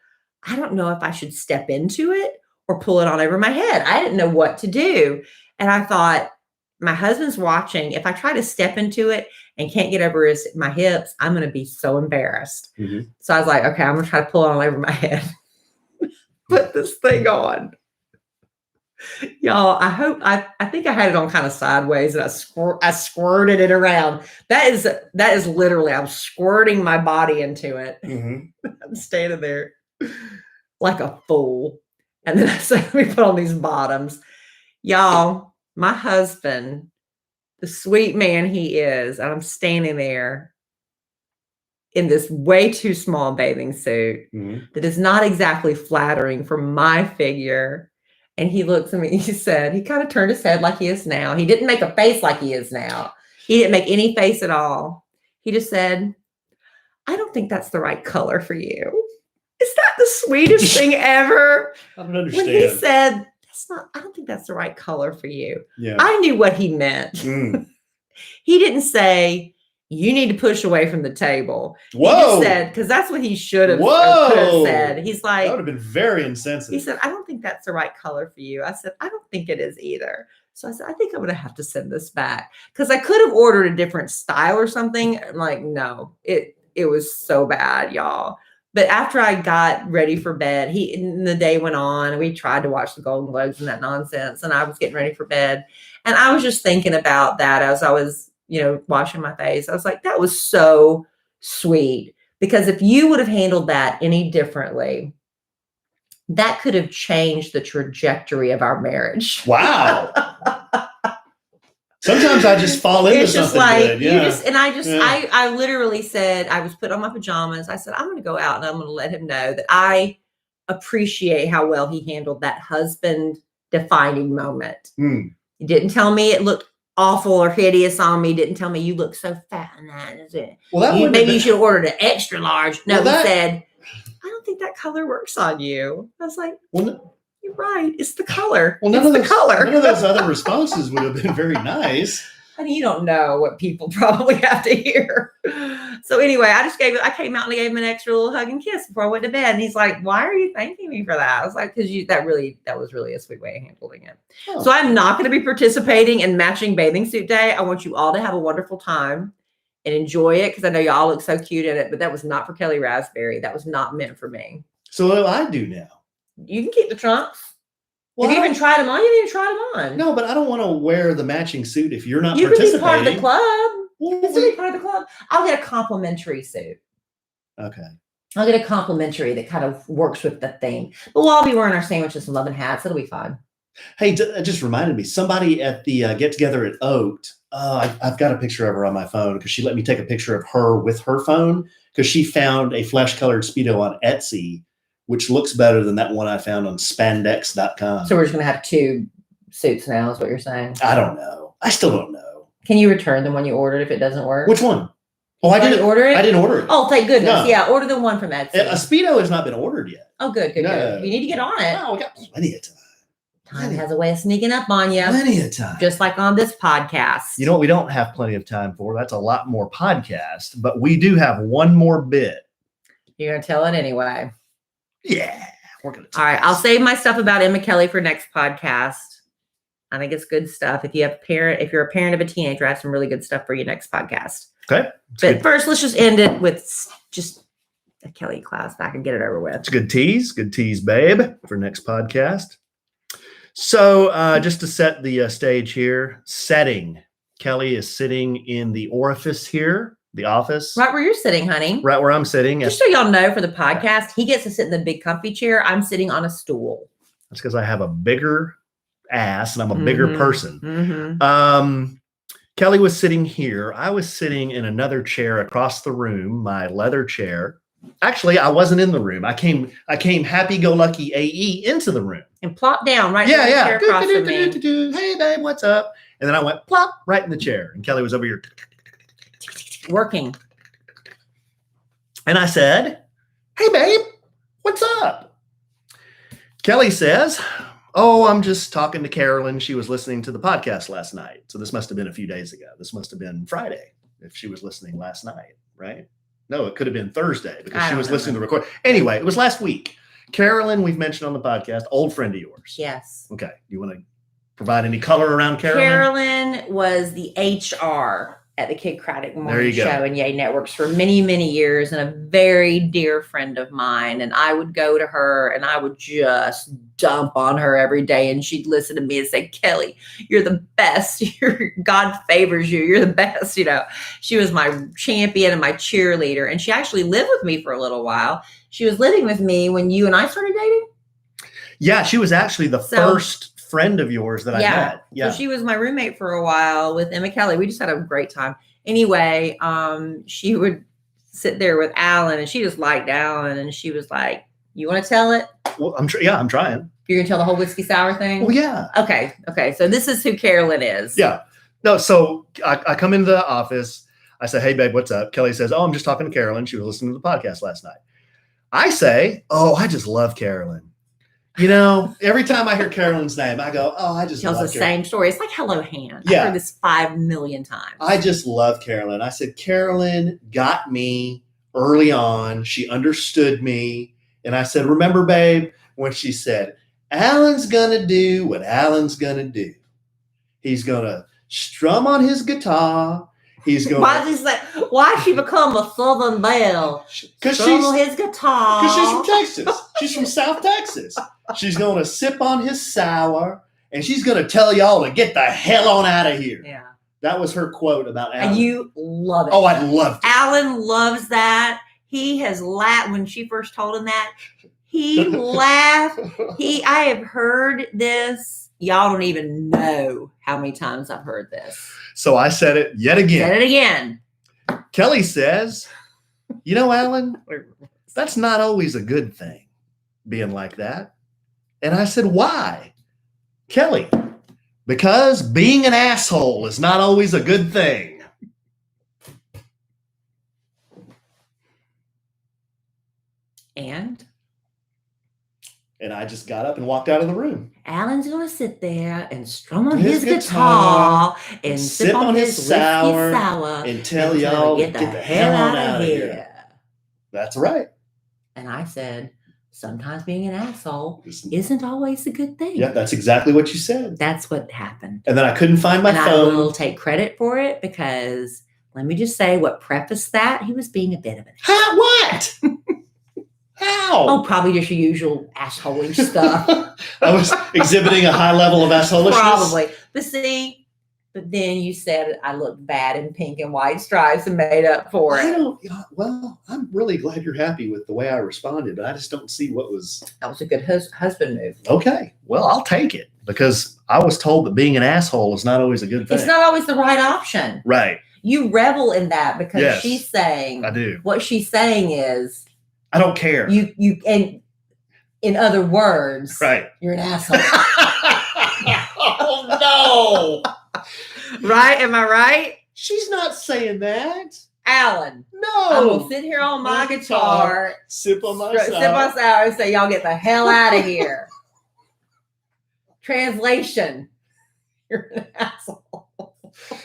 I don't know if I should step into it or pull it on over my head. I didn't know what to do. And I thought, my husband's watching. If I try to step into it and can't get over my hips, I'm going to be so embarrassed. Mm-hmm. So I was like, okay, I'm going to try to pull it on over my head. Put this thing on. Y'all, I think I had it on kind of sideways and I squirted it around. That is literally, I'm squirting my body into it. Mm-hmm. I'm standing there like a fool. And then I said, we put on these bottoms. Y'all, my husband, the sweet man he is, and I'm standing there in this way too small bathing suit that is not exactly flattering for my figure. And he looks at me, he said, he kind of turned his head like he is now. He didn't make a face like he is now. He didn't make any face at all. He just said, I don't think that's the right color for you. Is that the sweetest thing ever? I don't understand. When he said, I don't think that's the right color for you. Yeah. I knew what he meant. He didn't say, you need to push away from the table. Whoa. He just said, because that's what he should have said. He's like, that would have been very insensitive. He said, I don't think that's the right color for you. I said, I don't think it is either. So I said, I think I'm going to have to send this back because I could have ordered a different style or something. I'm like, no, it was so bad, y'all. But after I got ready for bed, the day went on and we tried to watch the Golden Globes and that nonsense. And I was getting ready for bed. And I was just thinking about that as I was, washing my face. I was like, that was so sweet. Because if you would have handled that any differently, that could have changed the trajectory of our marriage. Wow. Sometimes I just fall into something good. Yeah. I literally said, I was put on my pajamas. I said, I'm going to go out and I'm going to let him know that I appreciate how well he handled that husband defining moment. He didn't tell me it looked awful or hideous on me. Didn't tell me you look so fat in that. Well, maybe you should have ordered an extra large. No, he said, I don't think that color works on you. I was like, you're right. It's the color. Well, none of those other responses would have been very nice. Honey, you don't know what people probably have to hear. So anyway, I came out and gave him an extra little hug and kiss before I went to bed. And he's like, why are you thanking me for that? I was like, because that was really a sweet way of handling it. Oh. So I'm not going to be participating in matching bathing suit day. I want you all to have a wonderful time and enjoy it because I know y'all look so cute in it, but that was not for Kellie Rasberry. That was not meant for me. So what do I do now? You can keep the trunks. Well, have you even tried them on? You haven't even tried them on. No, but I don't want to wear the matching suit if you're not participating. You can be part of the club. Well, you can be part of the club. I'll get a complimentary suit. Okay. I'll get a complimentary that kind of works with the theme. But we'll all be wearing our sandwiches and Lovin hats. It'll be fun. Hey, it just reminded me. Somebody at the get-together at Oaked, I've got a picture of her on my phone because she let me take a picture of her with her phone because she found a flesh-colored Speedo on Etsy, which looks better than that one I found on spandex.com. So we're just going to have two suits now is what you're saying? I don't know. I still don't know. Can you return the one you ordered if it doesn't work? Which one? Oh, I didn't order it. I didn't order it. Oh, thank goodness. No. Yeah, order the one from Etsy. A Speedo has not been ordered yet. Oh, good. You need to get on it. No, we got plenty of time. Time has a way of sneaking up on you. Plenty of time. Just like on this podcast. You know what we don't have plenty of time for? That's a lot more podcast, but we do have one more bit. You're going to tell it anyway. Yeah. We're gonna all right. I'll save my stuff about Emma Kellie for next podcast. I think it's good stuff. If you're a parent of a teenager, I have some really good stuff for you next podcast. Okay. But first, let's just end it with just a Kellie class back and get it over with. It's a good tease, babe, for next podcast. So just to set the stage here, setting. Kellie is sitting in the orifice here. The office. Right where you're sitting, honey. Right where I'm sitting. Just so y'all know for the podcast, he gets to sit in the big comfy chair. I'm sitting on a stool. That's because I have a bigger ass and I'm a bigger person. Kellie was sitting here. I was sitting in another chair across the room, my leather chair. Actually, I wasn't in the room. I came happy-go-lucky AE into the room. And plopped down right in the chair across from me. Hey, babe, what's up? And then I went plop right in the chair. And Kellie was over here. Working. And I said, hey, babe, what's up? Kellie says, oh, I'm just talking to Carolyn. She was listening to the podcast last night. So this must have been a few days ago. This must have been Friday if she was listening last night, right? No, it could have been Thursday because I she don't was know. listening to the record. Anyway, it was last week. Carolyn, we've mentioned on the podcast, old friend of yours. Yes. Okay. You want to provide any color around Carolyn? Carolyn was the HR at the Kid Craddock Morning you go. Show and Yay Networks for many, many years, and a very dear friend of mine. And I would go to her and I would just dump on her every day. And she'd listen to me and say, Kellie, you're the best. God favors you. You're the best. You know, she was my champion and my cheerleader. And she actually lived with me for a little while. She was living with me when you and I started dating. Yeah, she was actually the first friend of yours that I met. Yeah. So she was my roommate for a while with Emma Kellie. We just had a great time. Anyway, she would sit there with Alan and she just liked Alan and she was like, you want to tell it? Well, I'm trying. You're going to tell the whole whiskey sour thing? Well, yeah. Okay. So this is who Carolyn is. Yeah. No, so I come into the office. I say, hey, babe, what's up? Kelly says, oh, I'm just talking to Carolyn. She was listening to the podcast last night. I say, oh, I just love Carolyn. You know, every time I hear Carolyn's name, I go, oh, I just tells love the Carolyn. Same story. It's like Hello Hand. Yeah. I've heard this 5 million times. I just love Carolyn. I said, Carolyn got me early on. She understood me. And I said, remember, babe, when she said, Alan's going to do what Alan's going to do. He's going to strum on his guitar. He's going why she become a Southern belle? Because she's his guitar. Because she's from Texas. She's from South Texas. She's going to sip on his sour, and she's going to tell y'all to get the hell on out of here. Yeah. That was her quote about Alan. And you love it. Oh, I loved it. Alan loves that. He has laughed when she first told him that. He laughed. I have heard this. Y'all don't even know how many times I've heard this. So I said it yet again. Said it again. Kelly says, you know, Alan, that's not always a good thing, being like that. And I said, why? Kelly, because being an asshole is not always a good thing. And I just got up and walked out of the room. Alan's going to sit there and strum on his guitar and sip on his sour and tell y'all to get the hell on out of here. That's right. And I said, sometimes being an asshole isn't always a good thing. Yeah, that's exactly what you said. That's what happened. And then I couldn't find my phone. I will take credit for it because let me just say what prefaced that. He was being a bit of an asshole. What? How? Oh, probably just your usual assholeish stuff. I was exhibiting a high level of assholishness. Probably. But then you said I looked bad in pink and white stripes and made up for it. Well, I'm really glad you're happy with the way I responded, but I just don't see what was. That was a good husband move. Okay. Well, I'll take it because I was told that being an asshole is not always a good thing. It's not always the right option. Right. You revel in that because she's saying. I do. What she's saying is. I don't care. You and in other words, right? You're an asshole. Oh no! Right? Am I right? She's not saying that, Alan. No. I'm gonna sit here on my guitar, sip on my sour, and say, "Y'all get the hell out of here." Translation: you're an asshole.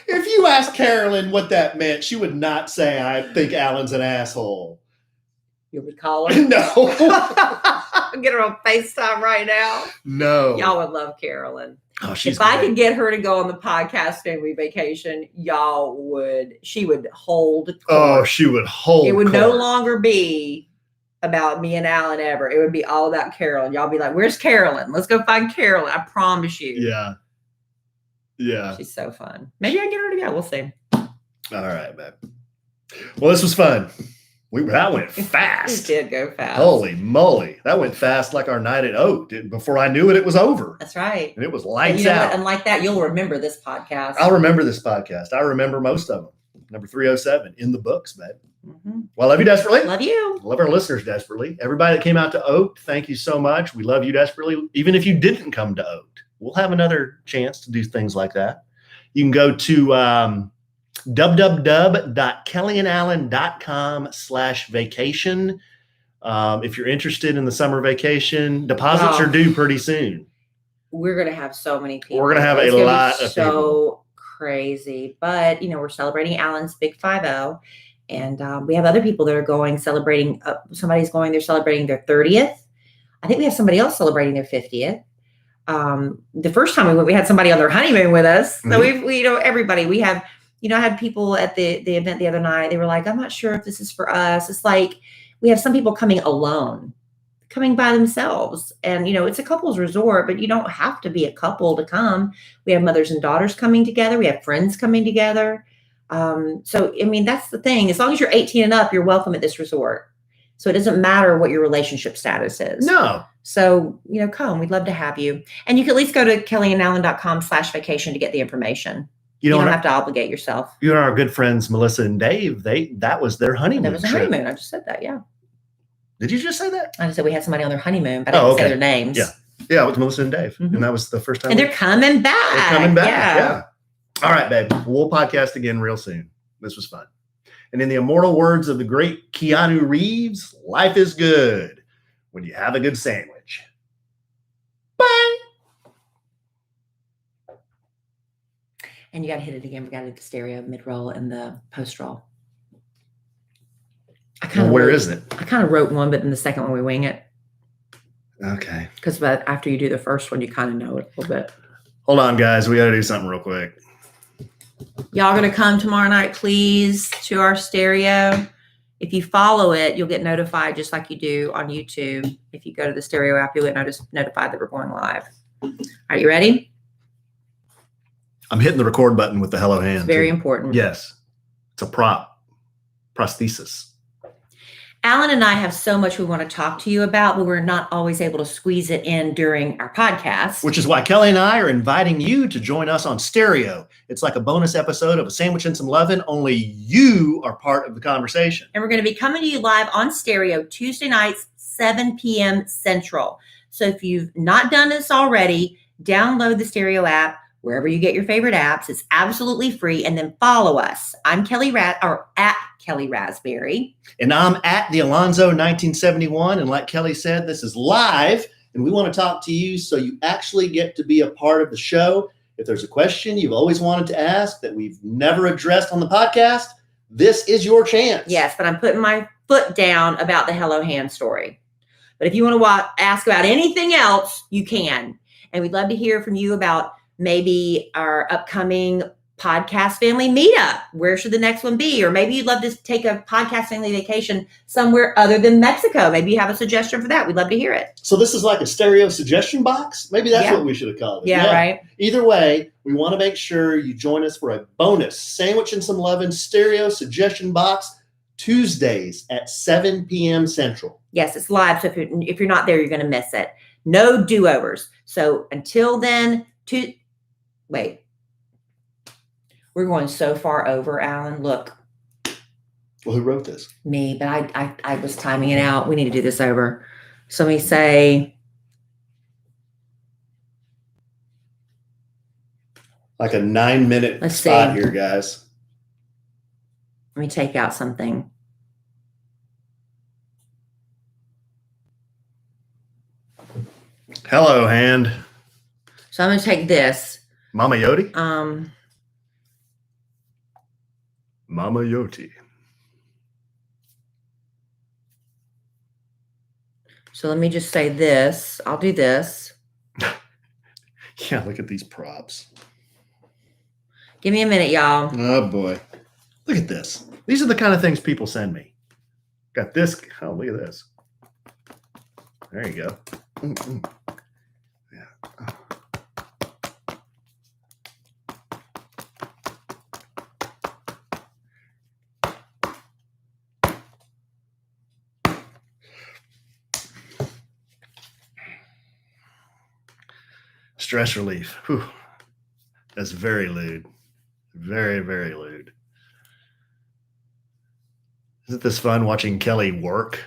If you asked Carolyn what that meant, she would not say, "I think Alan's an asshole." You would call her? No. Get her on FaceTime right now. No. Y'all would love Carolyn. Oh, she's if I could get her to go on the podcast family vacation, she would hold court. Oh, she would hold It would court. no longer be about me and Alan ever. It would be all about Carolyn. Y'all be like, where's Carolyn? Let's go find Carolyn. I promise you. Yeah. Yeah. She's so fun. Maybe I get her to go. We'll see. All right, man. Well, this was fun. That went fast. It did go fast. Holy moly. That went fast like our night at Oak. Before I knew it, it was over. That's right. And it was lights and out. And like that, you'll remember this podcast. I'll remember this podcast. I remember most of them. Number 307 in the books, babe. Mm-hmm. Well, I love you desperately. Love you. Love our listeners desperately. Everybody that came out to Oak, thank you so much. We love you desperately. Even if you didn't come to Oak, we'll have another chance to do things like that. You can go to www.kellyandalan.com/vacation. If you're interested in the summer vacation, deposits are due pretty soon. We're going to have so many people. We're going to have a lot of people. So crazy. But, we're celebrating Alan's Big 5-0. And we have other people that are going celebrating. Somebody's going, they're celebrating their 30th. I think we have somebody else celebrating their 50th. The first time we went, we had somebody on their honeymoon with us. So we everybody, we have, I had people at the event the other night. They were like, I'm not sure if this is for us. It's like, we have some people coming alone, coming by themselves. And, it's a couples resort, but you don't have to be a couple to come. We have mothers and daughters coming together. We have friends coming together. So, that's the thing. As long as you're 18 and up, you're welcome at this resort. So it doesn't matter what your relationship status is. No. So, come. We'd love to have you. And you can at least go to kellyandalan.com/vacation to get the information. You don't have to obligate yourself. You and our good friends, Melissa and Dave, that was their honeymoon. That was a honeymoon. I just said that, yeah. Did you just say that? I just said we had somebody on their honeymoon, but I didn't say their names. Yeah. Yeah, it was Melissa and Dave. And that was the first time. And they're coming back. They're coming back. Yeah. All right, babe. We'll podcast again real soon. This was fun. And in the immortal words of the great Keanu Reeves, life is good when you have a good sandwich. Bye. And you got to hit it again. We got to do the stereo, mid-roll, and the post-roll. Where is it? I kind of wrote one, but then the second one we wing it. Okay. Because after you do the first one, you kind of know it a little bit. Hold on, guys. We got to do something real quick. Y'all going to come tomorrow night, please, to our stereo. If you follow it, you'll get notified just like you do on YouTube. If you go to the stereo app, you'll get notified that we're going live. Are you ready? I'm hitting the record button with the hello hand. It's very important. Yes. It's a prosthesis. Alan and I have so much we want to talk to you about, but we're not always able to squeeze it in during our podcast. Which is why Kellie and I are inviting you to join us on stereo. It's like a bonus episode of A Sandwich and Some Lovin', only you are part of the conversation. And we're going to be coming to you live on stereo Tuesday nights, 7 p.m. Central. So if you've not done this already, download the stereo app wherever you get your favorite apps. It's absolutely free. And then follow us. I'm at Kellie Rasberry. And I'm at the Alonzo 1971. And like Kellie said, this is live. And we want to talk to you so you actually get to be a part of the show. If there's a question you've always wanted to ask that we've never addressed on the podcast, this is your chance. Yes, but I'm putting my foot down about the Hello Hand story. But if you want to ask about anything else, you can. And we'd love to hear from you about maybe our upcoming podcast family meetup. Where should the next one be? Or maybe you'd love to take a podcast family vacation somewhere other than Mexico. Maybe you have a suggestion for that. We'd love to hear it. So this is like a stereo suggestion box? Maybe that's what we should have called it. Yeah, right. Either way, we want to make sure you join us for a bonus Sandwich and Some Lovin' stereo suggestion box Tuesdays at 7 p.m. Central. Yes, it's live. So if you're not there, you're going to miss it. No do-overs. So until then, wait. We're going so far over, Alan. Look. Well, who wrote this? Me, but I was timing it out. We need to do this over. So let me say. Like a 9-minute spot here, guys. Let me take out something. Hello, hand. So I'm going to take this. Mama Yoti? Mama Yoti. So let me just say this. I'll do this. Yeah, look at these props. Give me a minute, y'all. Oh, boy. Look at this. These are the kind of things people send me. Got this. Oh, look at this. There you go. Yeah. Stress relief. Whew. That's very lewd. Very, very lewd. Isn't this fun watching Kellie work?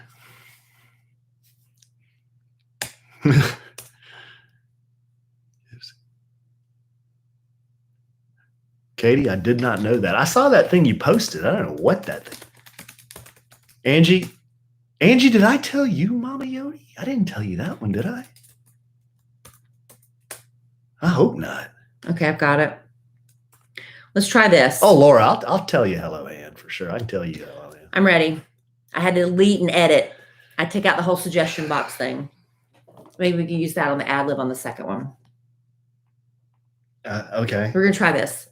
Katie, I did not know that. I saw that thing you posted. I don't know what that thing. Angie, did I tell you, Mama Yodi? I didn't tell you that one, did I? I hope not. Okay, I've got it. Let's try this. Oh, Laura, I'll tell you hello, Ann, for sure. I can tell you hello, Ann. I'm ready. I had to delete and edit. I took out the whole suggestion box thing. Maybe we can use that on the ad lib on the second one. Okay. We're going to try this.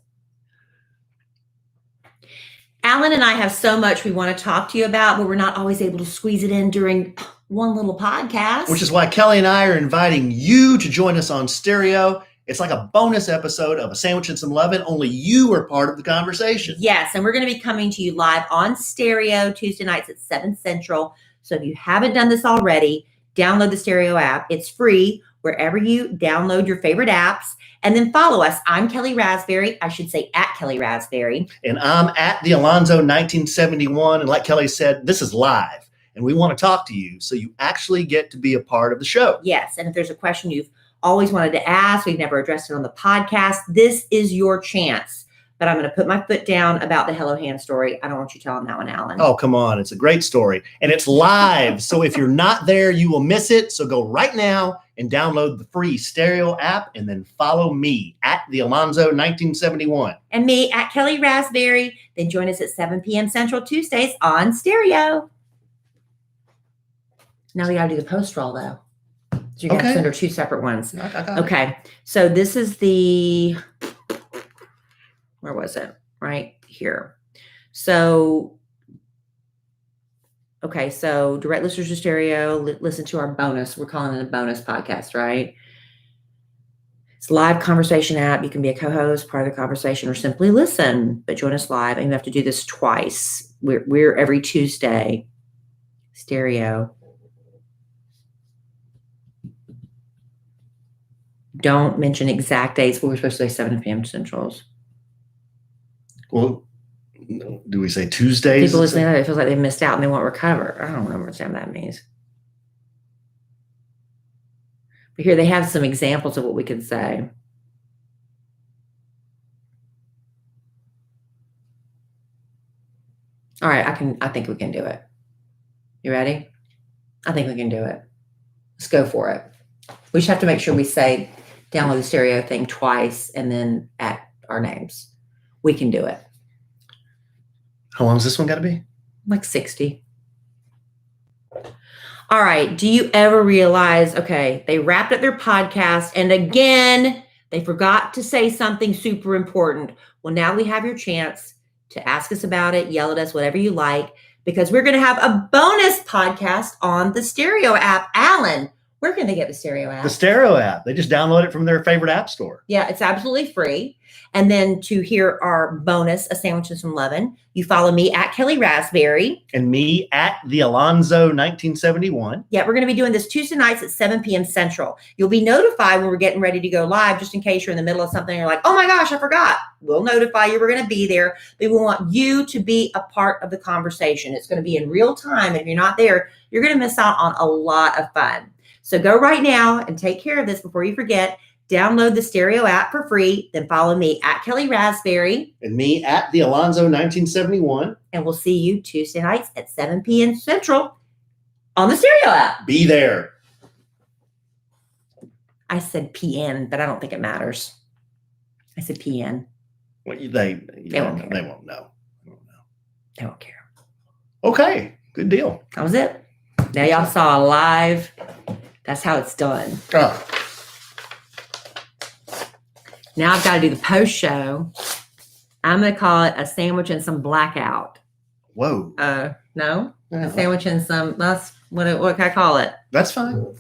Alan and I have so much we want to talk to you about, but we're not always able to squeeze it in during one little podcast. Which is why Kelly and I are inviting you to join us on Stereo. It's like a bonus episode of A Sandwich and Some Lovin'. Only you are part of the conversation. Yes, and we're going to be coming to you live on Stereo Tuesday nights at 7 Central. So if you haven't done this already, download the Stereo app. It's free wherever you download your favorite apps. And then follow us. I'm Kellie Rasberry. I should say at Kellie Rasberry. And I'm at the Alonzo 1971. And like Kelly said, this is live. And we want to talk to you so you actually get to be a part of the show. Yes. And if there's a question you've always wanted to ask, we've never addressed it on the podcast, this is your chance. But I'm going to put my foot down about the Hello Hand story. I don't want you telling that one, Alan. Oh, come on. It's a great story. And it's live. So if you're not there, you will miss it. So go right now and download the free Stereo app and then follow me at the Alonzo 1971. And me at Kellie Rasberry. Then join us at 7 p.m. Central Tuesdays on Stereo. Now we got to do the post roll, though. So you're going to send her two separate ones. Okay. So this is the... Where was it? Right here. So, okay. So direct listeners to Stereo, listen to our bonus. We're calling it a bonus podcast, right? It's a live conversation app. You can be a co-host, part of the conversation, or simply listen, but join us live. And you have to do this twice. We're every Tuesday. Stereo. Don't mention exact dates, but we're supposed to say 7 p.m. Centrals. Well, do we say Tuesdays? People listening to that, it feels like they missed out and they won't recover. I don't remember what that means. But here they have some examples of what we can say. All right, I think we can do it. You ready? I think we can do it. Let's go for it. We just have to make sure we say download the Stereo thing twice and then at our names. We can do it. How long is this one got to be? Like 60. All right. Do you ever realize, okay, they wrapped up their podcast and again, they forgot to say something super important. Well, now we have your chance to ask us about it, yell at us, whatever you like, because we're going to have a bonus podcast on the Stereo app. Alan, where can they get the Stereo app? The Stereo app. They just download it from their favorite app store. Yeah, it's absolutely free. And then to hear our bonus, A Sandwich and Some Lovin', you follow me at Kellie Rasberry. And me at the Alonzo 1971. Yeah, we're going to be doing this Tuesday nights at 7 p.m. Central. You'll be notified when we're getting ready to go live, just in case you're in the middle of something and you're like, oh my gosh, I forgot. We'll notify you. We're going to be there. But we want you to be a part of the conversation. It's going to be in real time. If you're not there, you're going to miss out on a lot of fun. So go right now and take care of this before you forget. Download the Stereo app for free. Then follow me at Kellie Rasberry. And me at the Alonzo 1971. And we'll see you Tuesday nights at 7 p.m. Central on the Stereo app. Be there. I said PN, but I don't think it matters. I said PN. Well, they won't care. They won't know. They won't care. Okay. Good deal. That was it. Now y'all saw live. That's how it's done. Oh. Now I've got to do the post show. I'm going to call it A Sandwich and Some Blackout. Whoa. No? A sandwich and some, that's what can I call it? That's fine.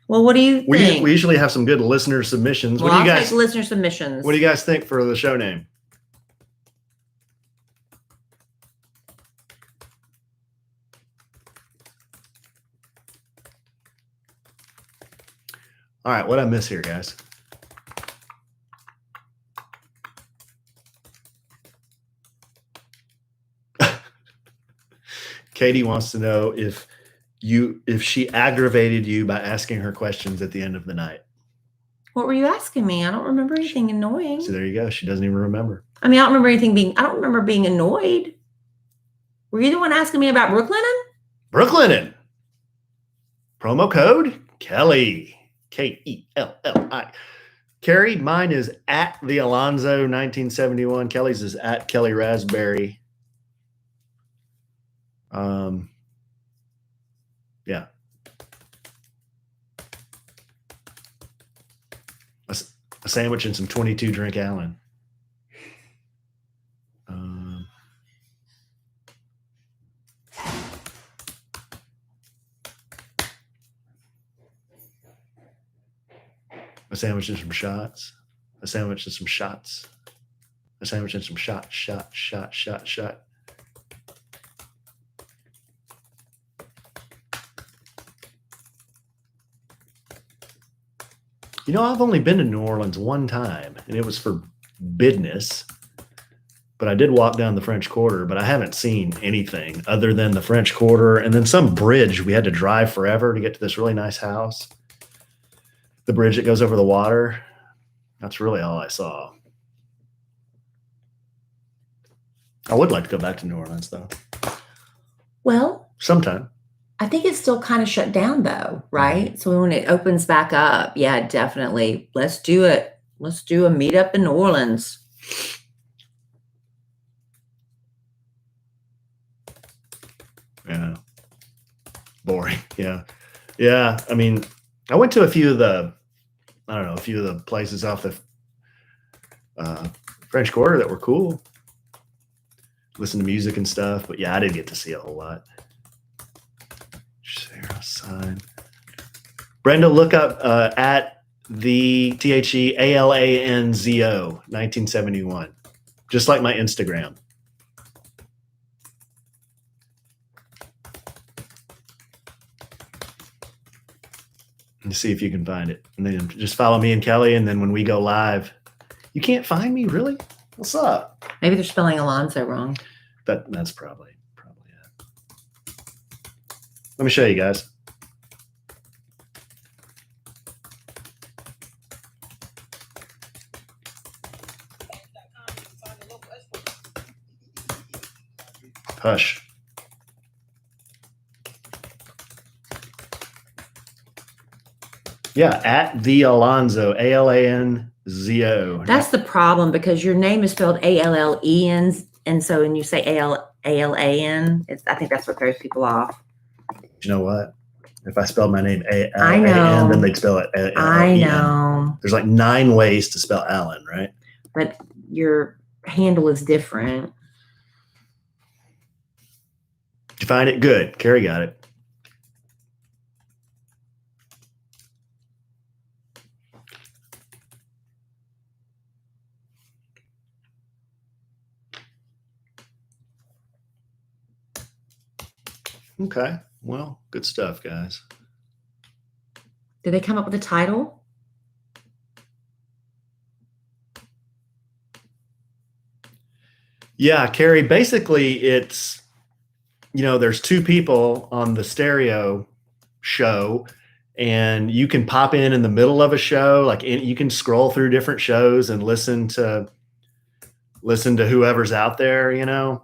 Well, what do you think? We usually have some good listener submissions. Well, What do you I'll guys take listener submissions. What do you guys think for the show name? All right, what I miss here, guys? Katie wants to know if she aggravated you by asking her questions at the end of the night. What were you asking me? I don't remember anything annoying. So there you go. She doesn't even remember. I mean, I don't remember being annoyed. Were you the one asking me about Brooklinen? Brooklinen. Promo code Kellie. Kelli. Carrie, mine is at the Alonzo 1971. Kelly's is at Kellie Rasberry. Yeah. A sandwich and some 22 drink Allen. A sandwich and some shots. A sandwich and some shots. A sandwich and some shot. You know, I've only been to New Orleans one time, and it was for business. But I did walk down the French Quarter, but I haven't seen anything other than the French Quarter and then some bridge. We had to drive forever to get to this really nice house. The bridge that goes over the water. That's really all I saw. I would like to go back to New Orleans, though. Well, sometime. I think it's still kind of shut down, though, right? Mm-hmm. So when it opens back up, yeah, definitely. Let's do it. Let's do a meetup in New Orleans. Yeah. Boring. Yeah. Yeah. I mean, I went to a few of the places off the French Quarter that were cool. Listen to music and stuff. But yeah, I didn't get to see a whole lot. Share a sign. Brenda, look up at the THEALANZO 1971. Just like my Instagram. And see if you can find it. And then just follow me and Kelly. And then when we go live, you can't find me, really? What's up? Maybe they're spelling Alonzo wrong. That's probably it. Let me show you guys. Hush. Yeah, at the Alonzo, ALANZO. That's the problem because your name is spelled ALLEN, and so when you say ALAN, I think that's what throws people off. You know what? If I spelled my name ALAN, then they'd spell it ALEN. I know. There's like 9 ways to spell Allen, right? But your handle is different. Did you find it? Good. Carrie got it. Okay. Well, good stuff, guys. Did they come up with a title? Yeah, Carrie, basically it's, there's 2 people on the stereo show and you can pop in the middle of a show. Like you can scroll through different shows and listen to whoever's out there,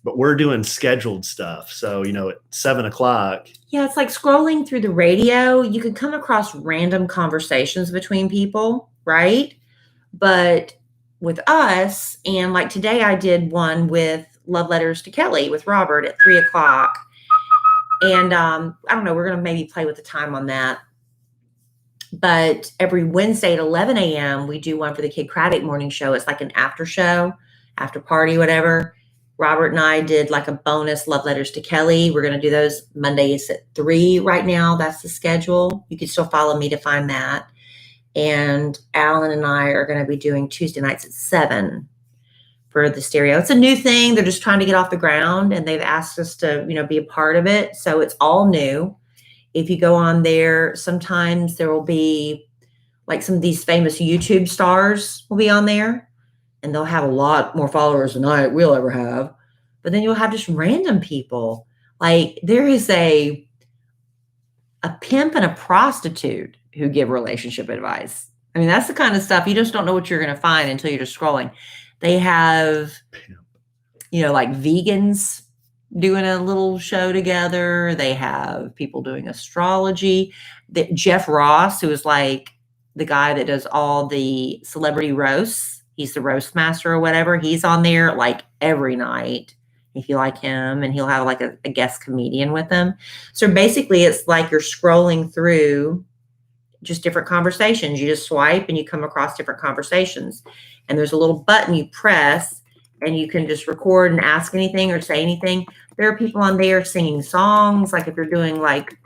but we're doing scheduled stuff. So, at 7:00. Yeah, it's like scrolling through the radio. You can come across random conversations between people, right? But with us, and like today I did one with Love Letters to Kellie with Robert at 3:00. And I don't know, we're going to maybe play with the time on that. But every Wednesday at 11 a.m., we do one for the Kid Craddock morning show. It's like an after show, after party, whatever. Robert and I did like a bonus Love Letters to Kellie. We're going to do those Mondays at 3 right now. That's the schedule. You can still follow me to find that. And Alan and I are going to be doing Tuesday nights at 7 for the stereo. It's a new thing. They're just trying to get off the ground and they've asked us to, be a part of it. So it's all new. If you go on there, sometimes there will be like some of these famous YouTube stars will be on there. And they'll have a lot more followers than we'll ever have. But then you'll have just random people. Like there is a pimp and a prostitute who give relationship advice. I mean, that's the kind of stuff you just don't know what you're going to find until you're just scrolling. They have, like vegans doing a little show together. They have people doing astrology. Jeff Ross, who is like the guy that does all the celebrity roasts. He's the roast master or whatever. He's on there like every night. if you like him, and he'll have like a guest comedian with him. So basically it's like you're scrolling through just different conversations. You just swipe and you come across different conversations, and there's a little button you press and you can just record and ask anything or say anything. There are people on there singing songs. Like if you're doing like,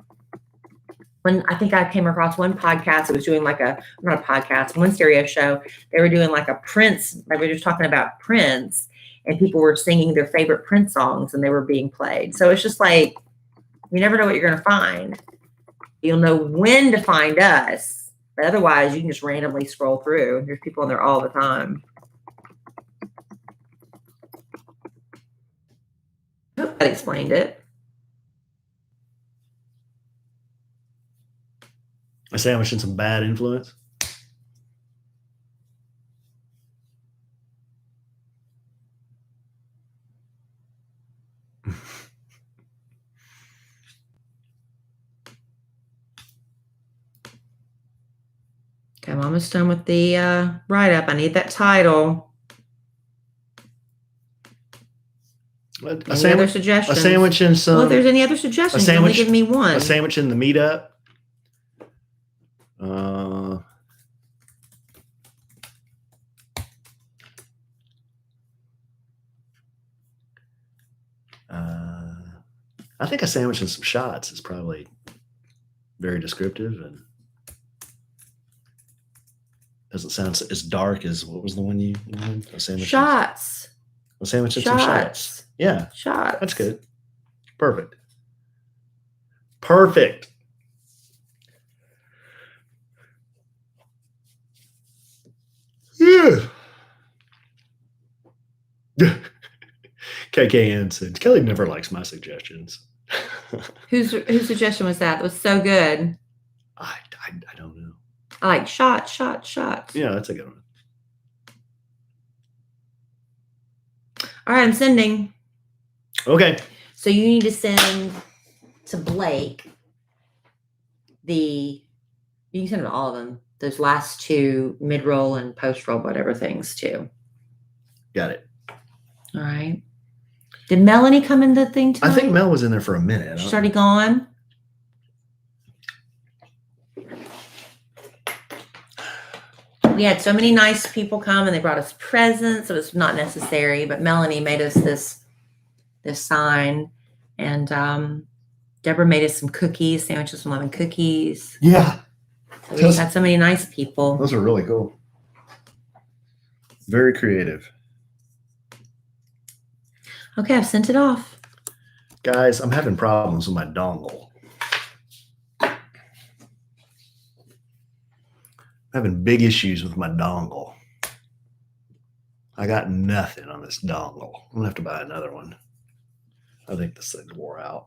when I think I came across one podcast, it was doing like not a podcast, one stereo show. They were doing like a Prince, like we were just talking about Prince, and people were singing their favorite Prince songs and they were being played. So it's just like, you never know what you're going to find. You'll know when to find us, but otherwise you can just randomly scroll through. There's people on there all the time. I hope that explained it. A sandwich and some bad influence. Okay, I'm almost done with the write-up. I need that title. Any other suggestions? A sandwich and some. Well, if there's any other suggestions, only give me one. A sandwich in the meetup. I think a sandwich and some shots is probably very descriptive and doesn't sound as dark as what was the one you wanted? A sandwich. Shots. A sandwich and some shots. Yeah. Shots. That's good. Perfect. Perfect. Yeah. KKN said, Kellie never likes my suggestions. Whose suggestion was that? It was so good. I don't know. I like shots. Yeah, that's a good one. All right, I'm sending. Okay. So you need to send to Blake you can send them to all of them. Those last two, mid-roll and post-roll, whatever things too. Got it. All right. Did Melanie come in the thing tonight? I think Mel was in there for a minute. She's already gone. We had so many nice people come and they brought us presents. It was not necessary, but Melanie made us this sign, and Deborah made us some cookies, sandwiches from Lovin cookies. Yeah. So we had so many nice people. Those are really cool. Very creative. Okay, I've sent it off. Guys, I'm having problems with my dongle. I'm having big issues with my dongle. I got nothing on this dongle. I'm going to have to buy another one. I think this thing's wore out.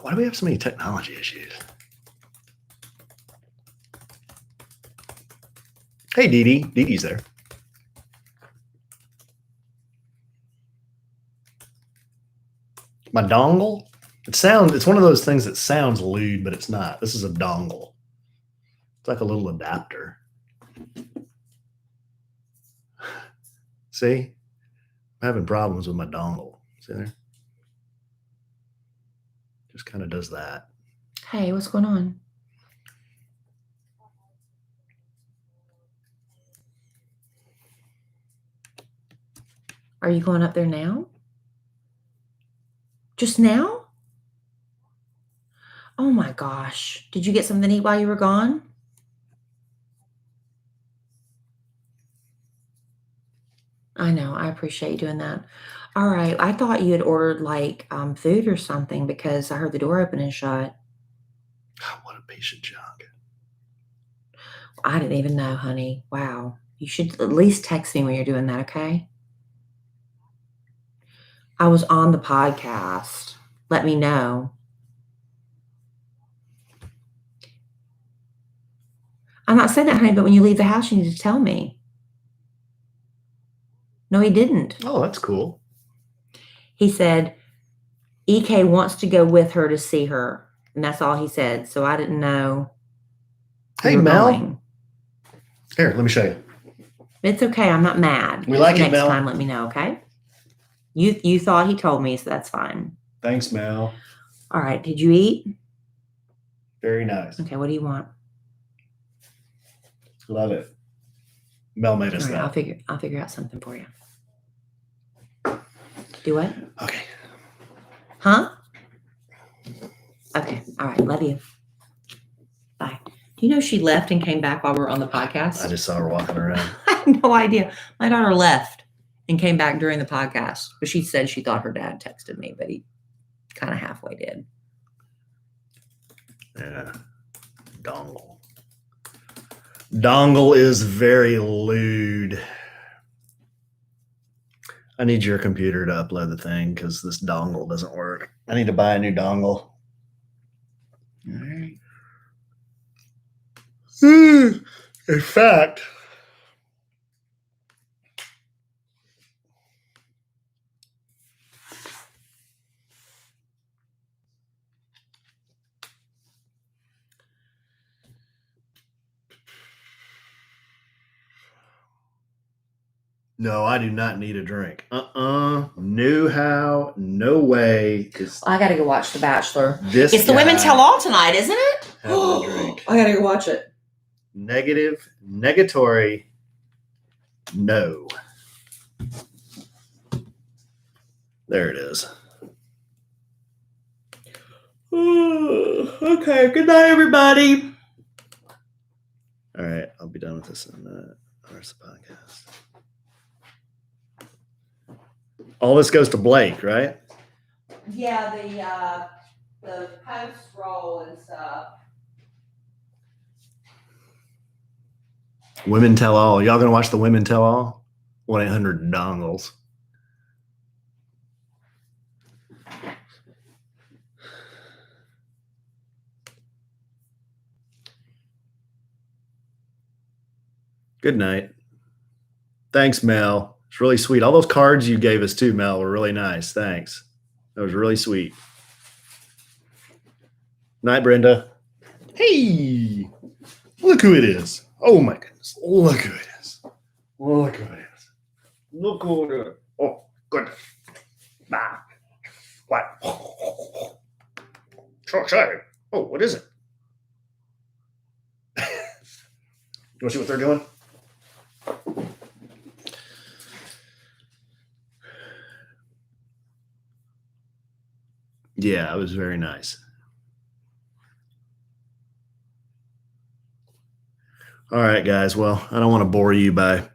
Why do we have so many technology issues? Hey, Dee Dee. Dee Dee's there. My dongle? It's one of those things that sounds lewd, but it's not. This is a dongle. It's like a little adapter. See? I'm having problems with my dongle. See there? Just kind of does that. Hey, what's going on? Are you going up there now? Just now? Oh my gosh. Did you get something to eat while you were gone? I know. I appreciate you doing that. All right. I thought you had ordered like food or something because I heard the door open and shut. Oh, what a patient junk. I didn't even know, honey. Wow. You should at least text me when you're doing that, okay? I was on the podcast. Let me know. I'm not saying that, honey, but when you leave the house, you need to tell me. No, he didn't. Oh, that's cool. He said EK wants to go with her to see her. And that's all he said. So I didn't know. Hey, Mel. Going. Here, let me show you. It's okay. I'm not mad. We like it, Next Mel. time, let me know, okay? You thought he told me, so that's fine. Thanks, Mel. All right. Did you eat? Very nice. Okay. What do you want? Love it. Mel made us All right. that. I'll figure out something for you. Do what? Okay. Huh? Okay. All right. Love you. Bye. Do you know she left and came back while we were on the podcast? I just saw her walking around. I had no idea. My daughter left and came back during the podcast, but she said she thought her dad texted me, but he kind of halfway did. Yeah. Dongle. Dongle is very lewd. I need your computer to upload the thing because this dongle doesn't work. I need to buy a new dongle. All right. In fact, no, I do not need a drink. No how, no way. I got to go watch The Bachelor. This It's the Women Tell All tonight, isn't it? having a drink. I got to go watch it. Negative, negatory, no. There it is. Okay, good night, everybody. All right, I'll be done with this in the rest of the podcast. All this goes to Blake, right? Yeah, the post roll and stuff. Women Tell All. Y'all gonna watch the Women Tell All? 1-800-DONGLES. Good night. Thanks, Mel. It's really sweet. All those cards you gave us too, Mel, were really nice. Thanks. That was really sweet. Night, Brenda. Hey, look who it is. Oh my goodness. Look who it is. Look who it is. Look who it is. Oh, goodness. Ah. What? So excited. Oh, what is it? You want to see what they're doing? Yeah, it was very nice. All right, guys. Well, I don't want to bore you by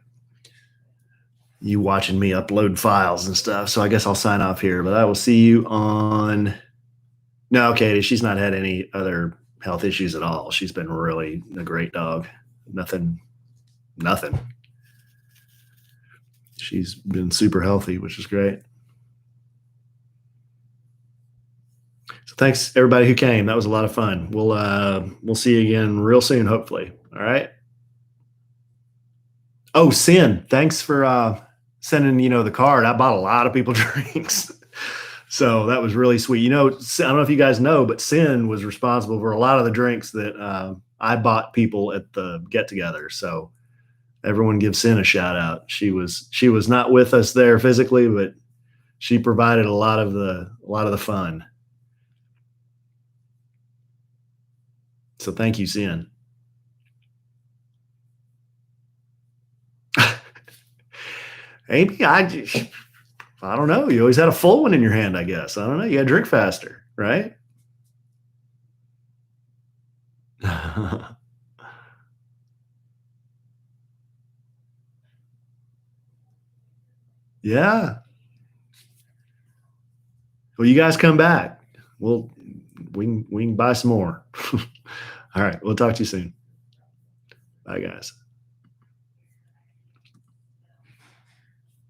you watching me upload files and stuff. So I guess I'll sign off here, but I will see you on. No, Katie, she's not had any other health issues at all. She's been really a great dog. Nothing. She's been super healthy, which is great. So thanks everybody who came. That was a lot of fun. We'll see you again real soon, hopefully. All right. Oh, Sin, thanks for sending the card. I bought a lot of people drinks. So that was really sweet. I don't know if you guys know, but Sin was responsible for a lot of the drinks that I bought people at the get together. So everyone give Sin a shout out. She was not with us there physically, but she provided a lot of the fun. So thank you, Sin. Amy, I don't know. You always had a full one in your hand, I guess. I don't know. You got to drink faster, right? Yeah. Well, you guys come back. We can buy some more. All right. We'll talk to you soon. Bye, guys.